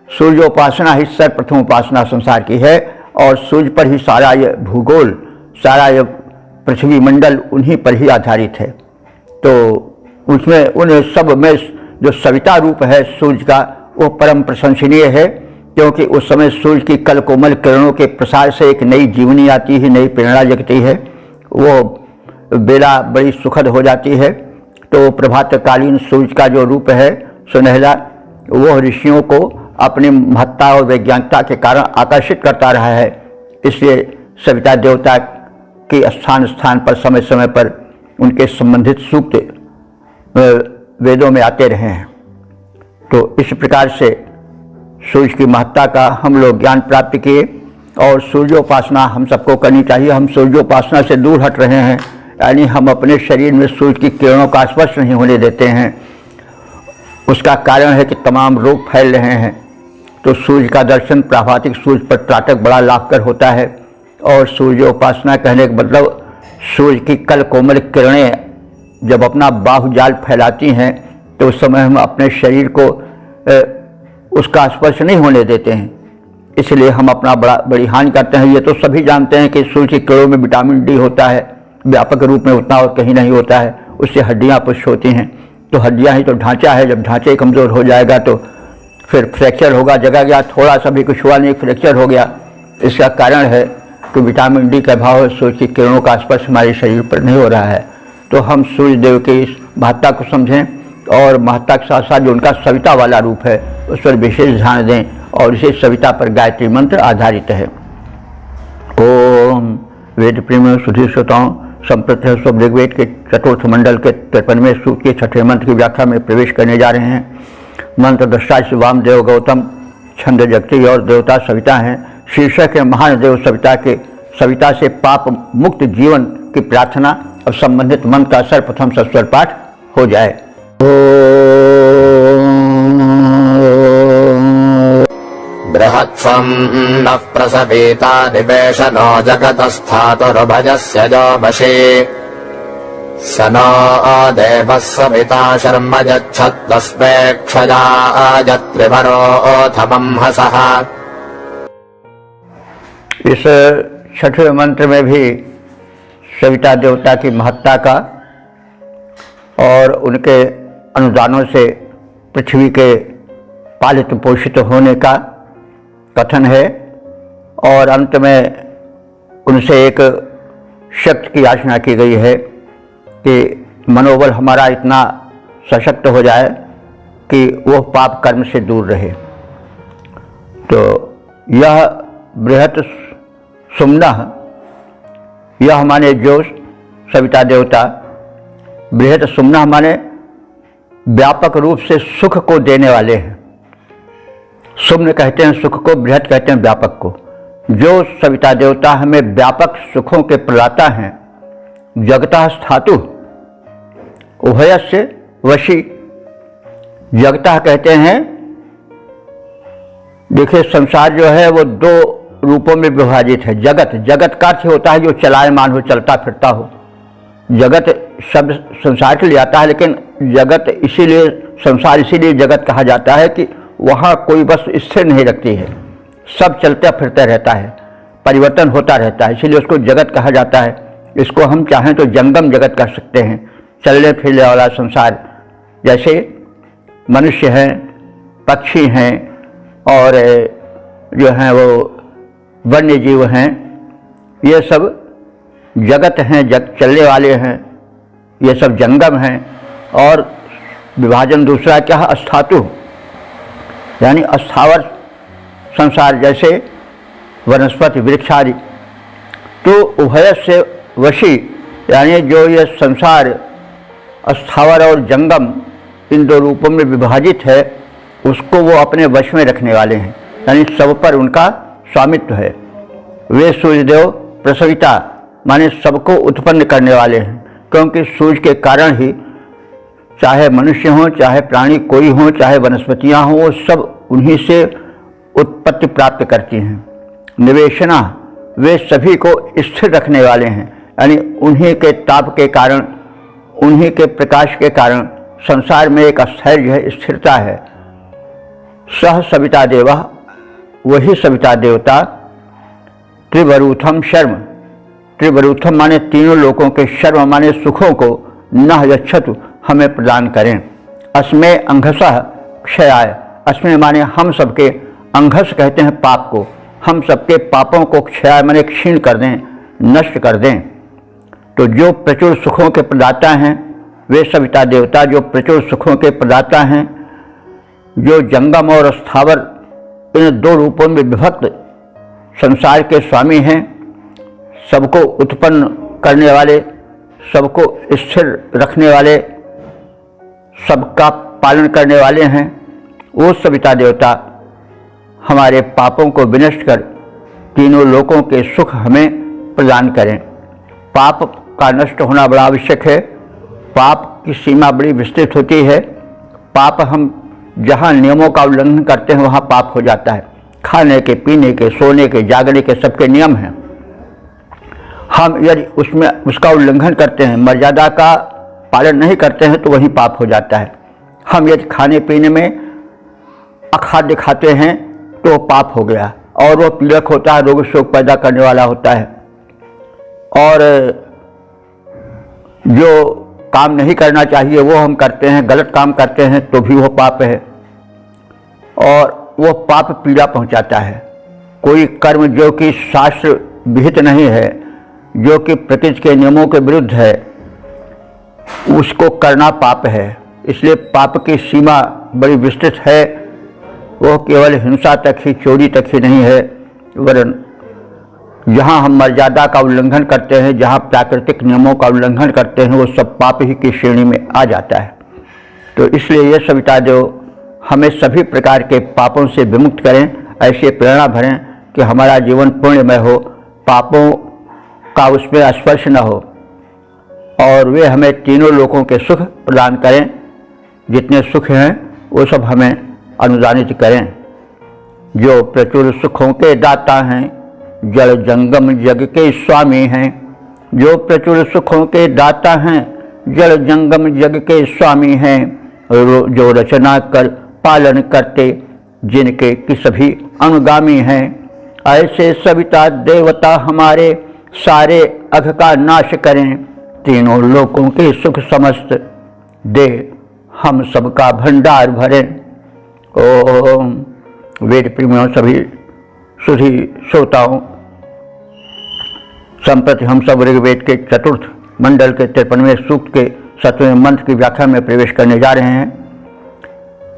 सूर्योपासना ही सर्वप्रथम उपासना संसार की है, और सूर्य पर ही सारा ये भूगोल, सारा ये पृथ्वी मंडल उन्हीं पर ही आधारित है। तो उसमें उन सब में जो सविता रूप है सूर्य का, वो परम प्रशंसनीय है, क्योंकि उस समय सूर्य की कल कोमल किरणों के प्रसार से एक नई जीवनी आती है, नई प्रेरणा जगती है। वो बेला बड़ी सुखद हो जाती है। तो प्रभातकालीन सूर्य का जो रूप है सुनहला, वो ऋषियों को अपनी महत्ता और वैज्ञानिकता के कारण आकर्षित करता रहा है। इसलिए सविता देवता के स्थान स्थान पर समय समय पर उनके संबंधित सूक्त वेदों में आते रहे हैं। तो इस प्रकार से सूर्य की महत्ता का हम लोग ज्ञान प्राप्त किए, और सूर्योपासना हम सबको करनी चाहिए। हम सूर्योपासना से दूर हट रहे हैं, यानी हम अपने शरीर में सूर्य की किरणों का स्पर्श नहीं होने देते हैं। उसका कारण है कि तमाम रोग फैल रहे हैं। तो सूर्य का दर्शन प्राभातिक सूर्य पर त्राटक बड़ा लाभकर होता है। और सूर्योपासना कहने का मतलब सूर्य की कल कोमल किरणें जब अपना बाहुजाल फैलाती हैं, तो उस समय हम अपने शरीर को उसका स्पर्श नहीं होने देते हैं। इसलिए हम अपना बड़ी हानि करते हैं। ये तो सभी जानते हैं कि सूर्य की किरणों में विटामिन डी होता है, व्यापक रूप में उतना और कहीं नहीं होता है। उससे हड्डियाँ पुष्ट होती हैं, तो हड्डियाँ ही तो ढांचा है। जब ढांचे कमज़ोर हो जाएगा तो फिर फ्रैक्चर होगा। जगह गया थोड़ा सा भी कुछ हुआ नहीं, फ्रैक्चर हो गया। इसका कारण है कि विटामिन डी का अभाव, सूर्य की किरणों का स्पर्श हमारे शरीर पर नहीं हो रहा है। तो हम सूर्य देव की इस महत्ता को समझें और महत्ता के साथ साथ जो उनका सविता वाला रूप है उस पर विशेष ध्यान दें। और इसी सविता पर गायत्री मंत्र आधारित है। ओम वेद प्रेमियों सुधीर श्रोताओं, संप्रति ऋग्वेद के चतुर्थ मंडल के 53वें सूक्त के 6ठे मंत्र की व्याख्या में प्रवेश करने जा रहे हैं। मंत्र दृष्टा श्री वामदेव गौतम, छंद जगती और देवता सविता हैं। शीर्षक है महान देव सविता के, सविता से पाप मुक्त जीवन की प्रार्थना। अब संबंधित मंत्र का सर्वप्रथम सस्वर पाठ हो जाए। बृहत्स्वं नः प्रसवेता निवेशनो जगतस्थातुर्भजस्य जो वशे स नो देवः सविता शर्म यच्छत्तस्मै क्षयाजत्रिवरोऽथमं हसः। इस छठवें मंत्र में भी सविता देवता की महत्ता का और उनके अनुदानों से पृथ्वी के पालित पोषित होने का कथन है। और अंत में उनसे एक शक्ति की याचना की गई है कि मनोबल हमारा इतना सशक्त हो जाए कि वह पाप कर्म से दूर रहे। तो यह बृहत सुम्नः, यह माने जो सविता देवता, बृहत सुम्नः माने व्यापक रूप से सुख को देने वाले हैं। सुम्न कहते हैं सुख को, बृहत कहते हैं व्यापक को। जो सविता देवता हमें व्यापक सुखों के प्रदाता हैं। जगतः स्थातु उभयस्य वशी, जगतः कहते हैं, देखिए संसार जो है वो दो रूपों में विभाजित है। जगत, जगत का अर्थ होता है जो चलायमान हो, चलता फिरता हो। जगत शब्द संसार के लिए आता है, लेकिन जगत इसीलिए, संसार इसीलिए जगत कहा जाता है कि वहाँ कोई वस्तु स्थिर नहीं रखती है, सब चलता फिरता रहता है, परिवर्तन होता रहता है, इसीलिए उसको जगत कहा जाता है। इसको हम चाहें तो जंगम जगत कह सकते हैं, चलने फिरने वाला संसार। जैसे मनुष्य हैं, पक्षी हैं और जो हैं वो वन्य जीव हैं, ये सब जगत हैं, चलने वाले हैं, ये सब जंगम हैं। और विभाजन दूसरा क्या है, अस्थातु, यानी अस्थावर संसार, जैसे वनस्पति वृक्षादि। तो उभय से वशी, यानी जो ये संसार अस्थावर और जंगम इन दो रूपों में विभाजित है, उसको वो अपने वश में रखने वाले हैं, यानी सब पर उनका स्वामित्व है। वे सूर्यदेव प्रसविता माने सबको उत्पन्न करने वाले हैं, क्योंकि सूर्य के कारण ही चाहे मनुष्य हों, चाहे प्राणी कोई हों, चाहे वनस्पतियां हों, वो सब उन्हीं से उत्पत्ति प्राप्त करती हैं। निवेशना, वे सभी को स्थिर रखने वाले हैं, यानी उन्हीं के ताप के कारण, उन्हीं के प्रकाश के कारण संसार में एक स्थैर्य है, स्थिरता है। सह सविता देवा, वही सविता देवता। त्रिवरूथम शर्म, त्रिवरूथम माने तीनों लोकों के, शर्म माने सुखों को, न यच्छतु हमें प्रदान करें। अस्मे अंघसः क्षयाय, अस्मे माने हम सबके, अंघस कहते हैं पाप को, हम सबके पापों को क्षय माने क्षीण कर दें, नष्ट कर दें। तो जो प्रचुर सुखों के प्रदाता हैं वे सविता देवता, जो प्रचुर सुखों के प्रदाता हैं, जो जंगम और स्थावर इन दो रूपों में विभक्त संसार के स्वामी हैं, सबको उत्पन्न करने वाले, सबको स्थिर रखने वाले, सबका पालन करने वाले हैं, वो सविता देवता हमारे पापों को विनष्ट कर तीनों लोकों के सुख हमें प्रदान करें। पाप का नष्ट होना बड़ा आवश्यक है। पाप की सीमा बड़ी विस्तृत होती है। पाप हम जहाँ नियमों का उल्लंघन करते हैं वहाँ पाप हो जाता है। खाने के, पीने के, सोने के, जागने के सबके नियम हैं। हम यदि उसमें उसका उल्लंघन करते हैं, मर्यादा का पालन नहीं करते हैं, तो वही पाप हो जाता है। हम यदि खाने पीने में अखाद्य खाते हैं तो पाप हो गया, और वो पीड़क होता है, रोग शोक पैदा करने वाला होता है। और जो काम नहीं करना चाहिए वो हम करते हैं, गलत काम करते हैं तो भी वो पाप है, और वो पाप पीड़ा पहुंचाता है। कोई कर्म जो कि शास्त्र विहित नहीं है, जो कि प्रकृति के नियमों के विरुद्ध है, उसको करना पाप है। इसलिए पाप की सीमा बड़ी विस्तृत है, वो केवल हिंसा तक ही, चोरी तक ही नहीं है, वरन जहाँ हम मर्यादा का उल्लंघन करते हैं, जहाँ प्राकृतिक नियमों का उल्लंघन करते हैं, वो सब पाप ही की श्रेणी में आ जाता है। तो इसलिए ये सविता देव हमें सभी प्रकार के पापों से विमुक्त करें, ऐसे प्रेरणा भरें कि हमारा जीवन पुण्यमय हो, पापों का उसमें स्पर्श न हो, और वे हमें तीनों लोकों के सुख प्रदान करें। जितने सुख हैं वो सब हमें अनुदानित करें। जो प्रचुर सुखों के दाता हैं, जड़ जंगम जग के स्वामी हैं। जो प्रचुर सुखों के दाता हैं, जड़ जंगम जग के स्वामी हैं। जो रचना कर पालन करते, जिनके कि सभी अनुगामी हैं। ऐसे सविता देवता हमारे सारे अघ का नाश करें। तीनों लोकों के सुख समस्त दे, हम सबका भंडार भरें। ओम। वेद प्रेमियों सभी सुधी श्रोताओं, संप्रति हम सब ऋग्वेद के चतुर्थ मंडल के 53वें सूक्त के 7वें मंत्र की व्याख्या में प्रवेश करने जा रहे हैं।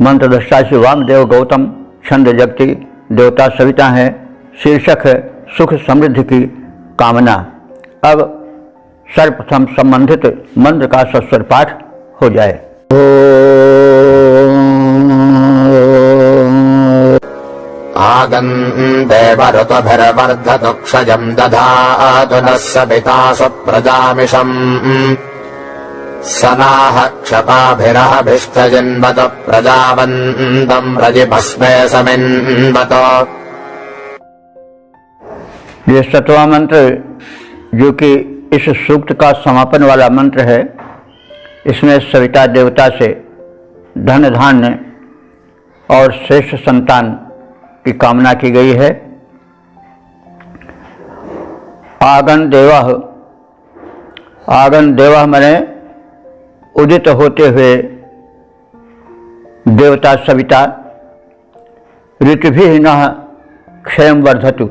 मंत्र दृष्टा श्री वामदेव गौतम, छंद जगती, देवता सविता है, शीर्षक है सुख समृद्धि की कामना। अब सर्वप्रथम संबंधित मंत्र का सस्वर पाठ हो जाए। आगन्देवऋतुभिर्वर्धतुक्षजम् दधातु नः सविता सुप्रजामिषम्। सनाह क्षपाभिरहभिष्टजिन्वत प्रजावन्तम् रजिभस्मे समिन्वत। ये 7वां मंत्र जो कि इस सूक्त का समापन वाला मंत्र है, इसमें सविता देवता से धन धान्य और श्रेष्ठ संतान की कामना की गई है। आगन देवः माने उदित होते हुए देवता सविता। ऋतुभिः नः क्षयं वर्धतु।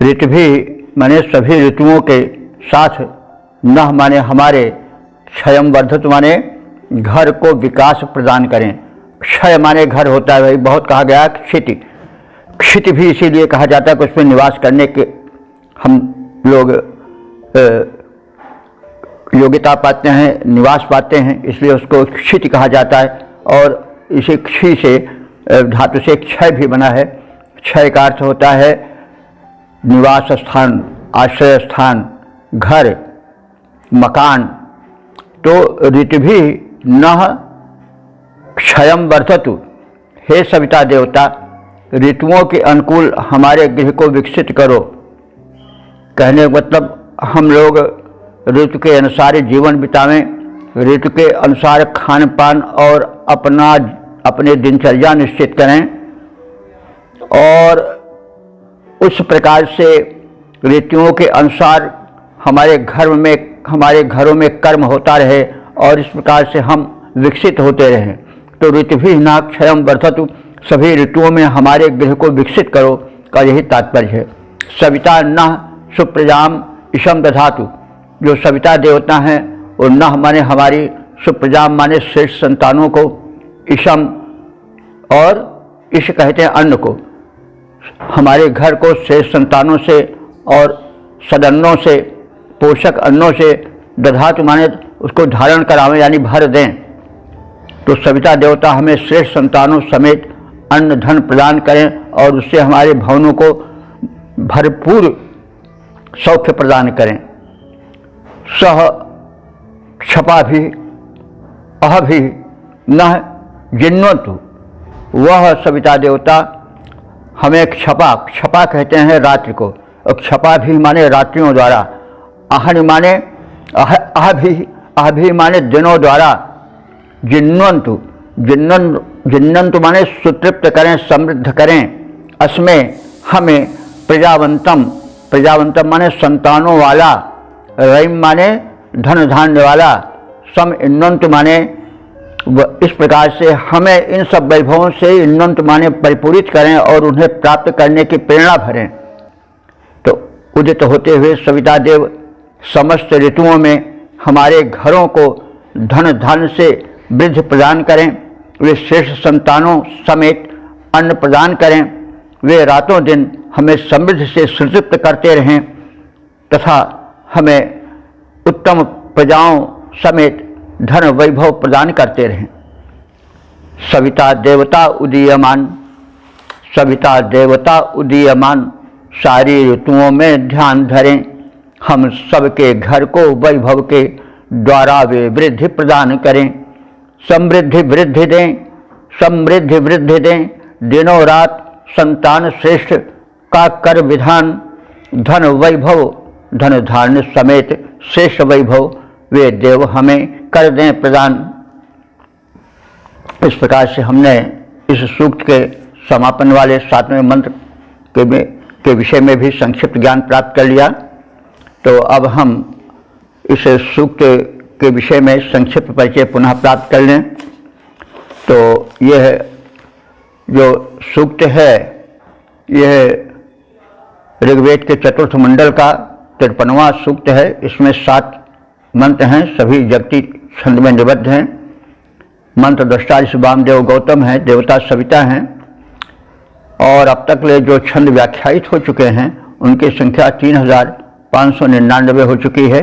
ऋतुभिः माने सभी ऋतुओं के साथ, नः माने हमारे, क्षयं वर्धतु माने घर को विकास प्रदान करें। क्षय माने घर होता है, भाई बहुत कहा गया। क्षिति, क्षिति भी इसीलिए कहा जाता है कि उसमें निवास करने के हम लोग योग्यता पाते हैं, निवास पाते हैं, इसलिए उसको क्षिति कहा जाता है। और इसी क्षि से धातु से क्षय भी बना है। क्षय का अर्थ होता है निवास स्थान, आश्रय स्थान, घर, मकान। तो ऋतुभिः नः क्षयं वर्धतु। हे सविता देवता, ऋतुओं के अनुकूल हमारे गृह को विकसित करो। कहने का मतलब हम लोग ऋतु के अनुसार जीवन बितावें, ऋतु के अनुसार खान पान और अपने दिनचर्या निश्चित करें, और उस प्रकार से ऋतुओं के अनुसार हमारे घरों में कर्म होता रहे, और इस प्रकार से हम विकसित होते रहें। तो ऋतुभिः नः क्षयं वर्धतु, सभी ऋतुओं में हमारे गृह को विकसित करो का यही तात्पर्य है। सविता नः सुप्रजाम इषम दधातु। जो सविता देवता हैं और नः माने हमारी, सुप्रजाम माने श्रेष्ठ संतानों को, इषम और इष कहते हैं अन्न को, हमारे घर को श्रेष्ठ संतानों से और सदन्नों से, पोषक अन्नों से, दधातु माने उसको धारण करावें यानी भर दें। तो सविता देवता हमें श्रेष्ठ संतानों समेत अन्न धन प्रदान करें, और उससे हमारे भवनों को भरपूर सौख्य प्रदान करें। सह क्षपाभि अहभि नः जिन्वतु। वह सविता देवता हमें क्षपा कहते हैं रात्रि को, और क्षपा भी माने रात्रियों द्वारा, आहन माने अहभि माने दिनों द्वारा, जिन्वन्तु माने सुतृप्त करें, समृद्ध करें। अस्में हमें प्रजावंतम, प्रजावंतम माने संतानों वाला, रईम माने धन धान्य वाला, सम इन्नंत माने इस प्रकार से हमें इन सब वैभवों से इन्नंत माने परिपूरित करें और उन्हें प्राप्त करने की प्रेरणा भरें। तो उदित होते हुए सविता देव समस्त ऋतुओं में हमारे घरों को धन धान्य से वृद्धि प्रदान करें, वे श्रेष्ठ संतानों समेत अन्न प्रदान करें, वे रातों दिन हमें समृद्धि से सुतृप्त करते रहें तथा हमें उत्तम प्रजाओं समेत धन वैभव प्रदान करते रहें। सविता देवता उदीयमान, सविता देवता उदीयमान, सारी ऋतुओं में ध्यान धरें, हम सबके घर को वैभव के द्वारा वे वृद्धि प्रदान करें। समृद्धि वृद्धि दें, समृद्धि वृद्धि दें, दिनों रात संतान श्रेष्ठ का कर विधान, धन वैभव धन धान्य समेत श्रेष्ठ वैभव वे देव हमें कर दें प्रदान। इस प्रकार से हमने इस सूक्त के समापन वाले 7वें मंत्र के विषय में भी संक्षिप्त ज्ञान प्राप्त कर लिया। तो अब हम इस सूक्त के विषय में संक्षिप्त परिचय पुनः प्राप्त कर लें। तो यह जो सूक्त है यह ऋग्वेद के चतुर्थ मंडल का 53वां सूक्त है। इसमें 7 मंत्र हैं, सभी जगती छंद में निबद्ध हैं। मंत्र दृष्टा वामदेव गौतम हैं, देवता सविता हैं और अब तक ले जो छंद व्याख्यायित हो चुके हैं उनकी संख्या 3599 हो चुकी है।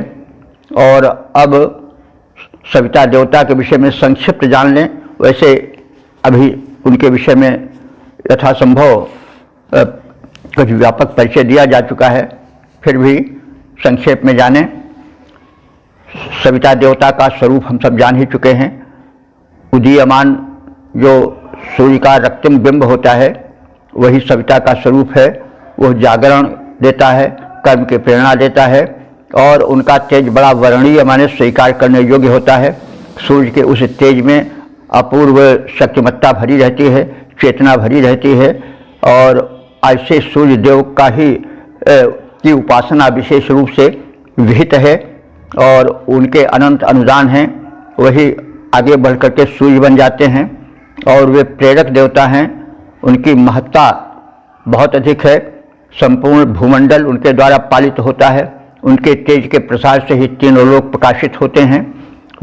और अब सविता देवता के विषय में संक्षिप्त जान लें। वैसे अभी उनके विषय में यथासंभव कुछ व्यापक परिचय दिया जा चुका है, फिर भी संक्षेप में जानें। सविता देवता का स्वरूप हम सब जान ही चुके हैं। उदीयमान जो सूर्य का रक्तिम बिंब होता है वही सविता का स्वरूप है। वह जागरण देता है, कर्म की प्रेरणा देता है और उनका तेज बड़ा वर्णीय माने स्वीकार करने योग्य होता है। सूर्य के उस तेज में अपूर्व शक्तिमत्ता भरी रहती है, चेतना भरी रहती है और ऐसे सूर्य देव का ही की उपासना विशेष रूप से विहित है और उनके अनंत अनुदान हैं। वही आगे बढ़ करके सूर्य बन जाते हैं और वे प्रेरक देवता हैं। उनकी महत्ता बहुत अधिक है। संपूर्ण भूमंडल उनके द्वारा पालित होता है। उनके तेज के प्रसार से ही तीनों लोक प्रकाशित होते हैं।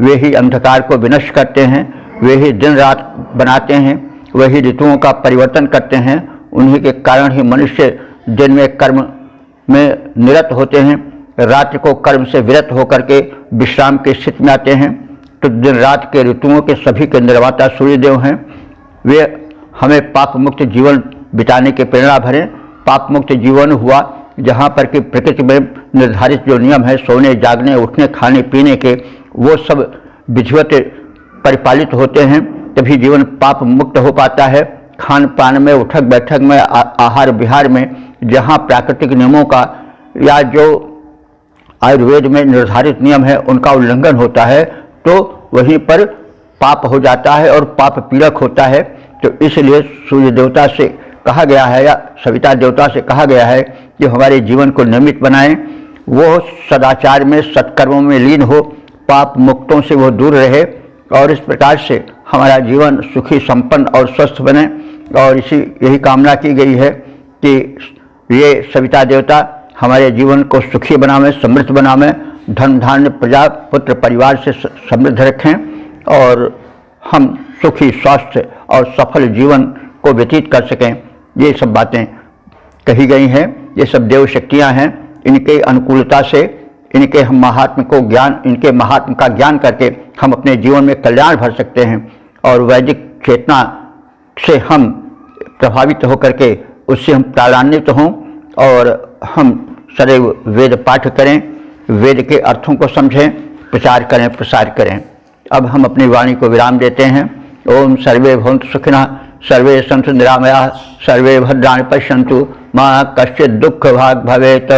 वे ही अंधकार को विनष्ट करते हैं, वे ही दिन रात बनाते हैं, वही ऋतुओं का परिवर्तन करते हैं। उन्हीं के कारण ही मनुष्य दिन में कर्म में निरत होते हैं, रात्रि को कर्म से विरत होकर के विश्राम की स्थिति में आते हैं। तो दिन रात के ऋतुओं के सभी के निर्माता सूर्यदेव हैं। वे हमें पाप मुक्त जीवन बिताने की प्रेरणा भरें। पाप मुक्त जीवन हुआ जहाँ पर कि प्रकृति में निर्धारित जो नियम है सोने जागने उठने खाने पीने के, वो सब विधिवत परिपालित होते हैं, तभी जीवन पाप मुक्त हो पाता है। खान पान में उठक बैठक में आहार विहार में जहाँ प्राकृतिक नियमों का या जो आयुर्वेद में निर्धारित नियम है उनका उल्लंघन होता है तो वहीं पर पाप हो जाता है और पाप पीड़क होता है। तो इसलिए सूर्य देवता से कहा गया है या सविता देवता से कहा गया है कि हमारे जीवन को नियमित बनाएं, वो सदाचार में सत्कर्मों में लीन हो, पाप मुक्तों से वो दूर रहे और इस प्रकार से हमारा जीवन सुखी संपन्न और स्वस्थ बने। और यही कामना की गई है कि ये सविता देवता हमारे जीवन को सुखी बनावें, समृद्ध बनावें, धन धान्य प्रजा पुत्र परिवार से समृद्ध रखें और हम सुखी स्वास्थ्य और सफल जीवन को व्यतीत कर सकें। ये सब बातें कही गई हैं, ये सब देव शक्तियाँ हैं। इनके अनुकूलता से इनके हम महात्म को ज्ञान, इनके महात्म का ज्ञान करके हम अपने जीवन में कल्याण भर सकते हैं और वैदिक चेतना से हम प्रभावित होकर के उससे हम प्राणान्वित हों और हम सदैव वेद पाठ करें, वेद के अर्थों को समझें, प्रचार करें, प्रसार करें। अब हम अपनी वाणी को विराम देते हैं। ओम सर्वे भवन्तु सुखिनः, सर्वे सन्तु निरामयाः, सर्वे भद्राणि पश्यन्तु, मा कश्चित् दुःख भाग् भवेत्।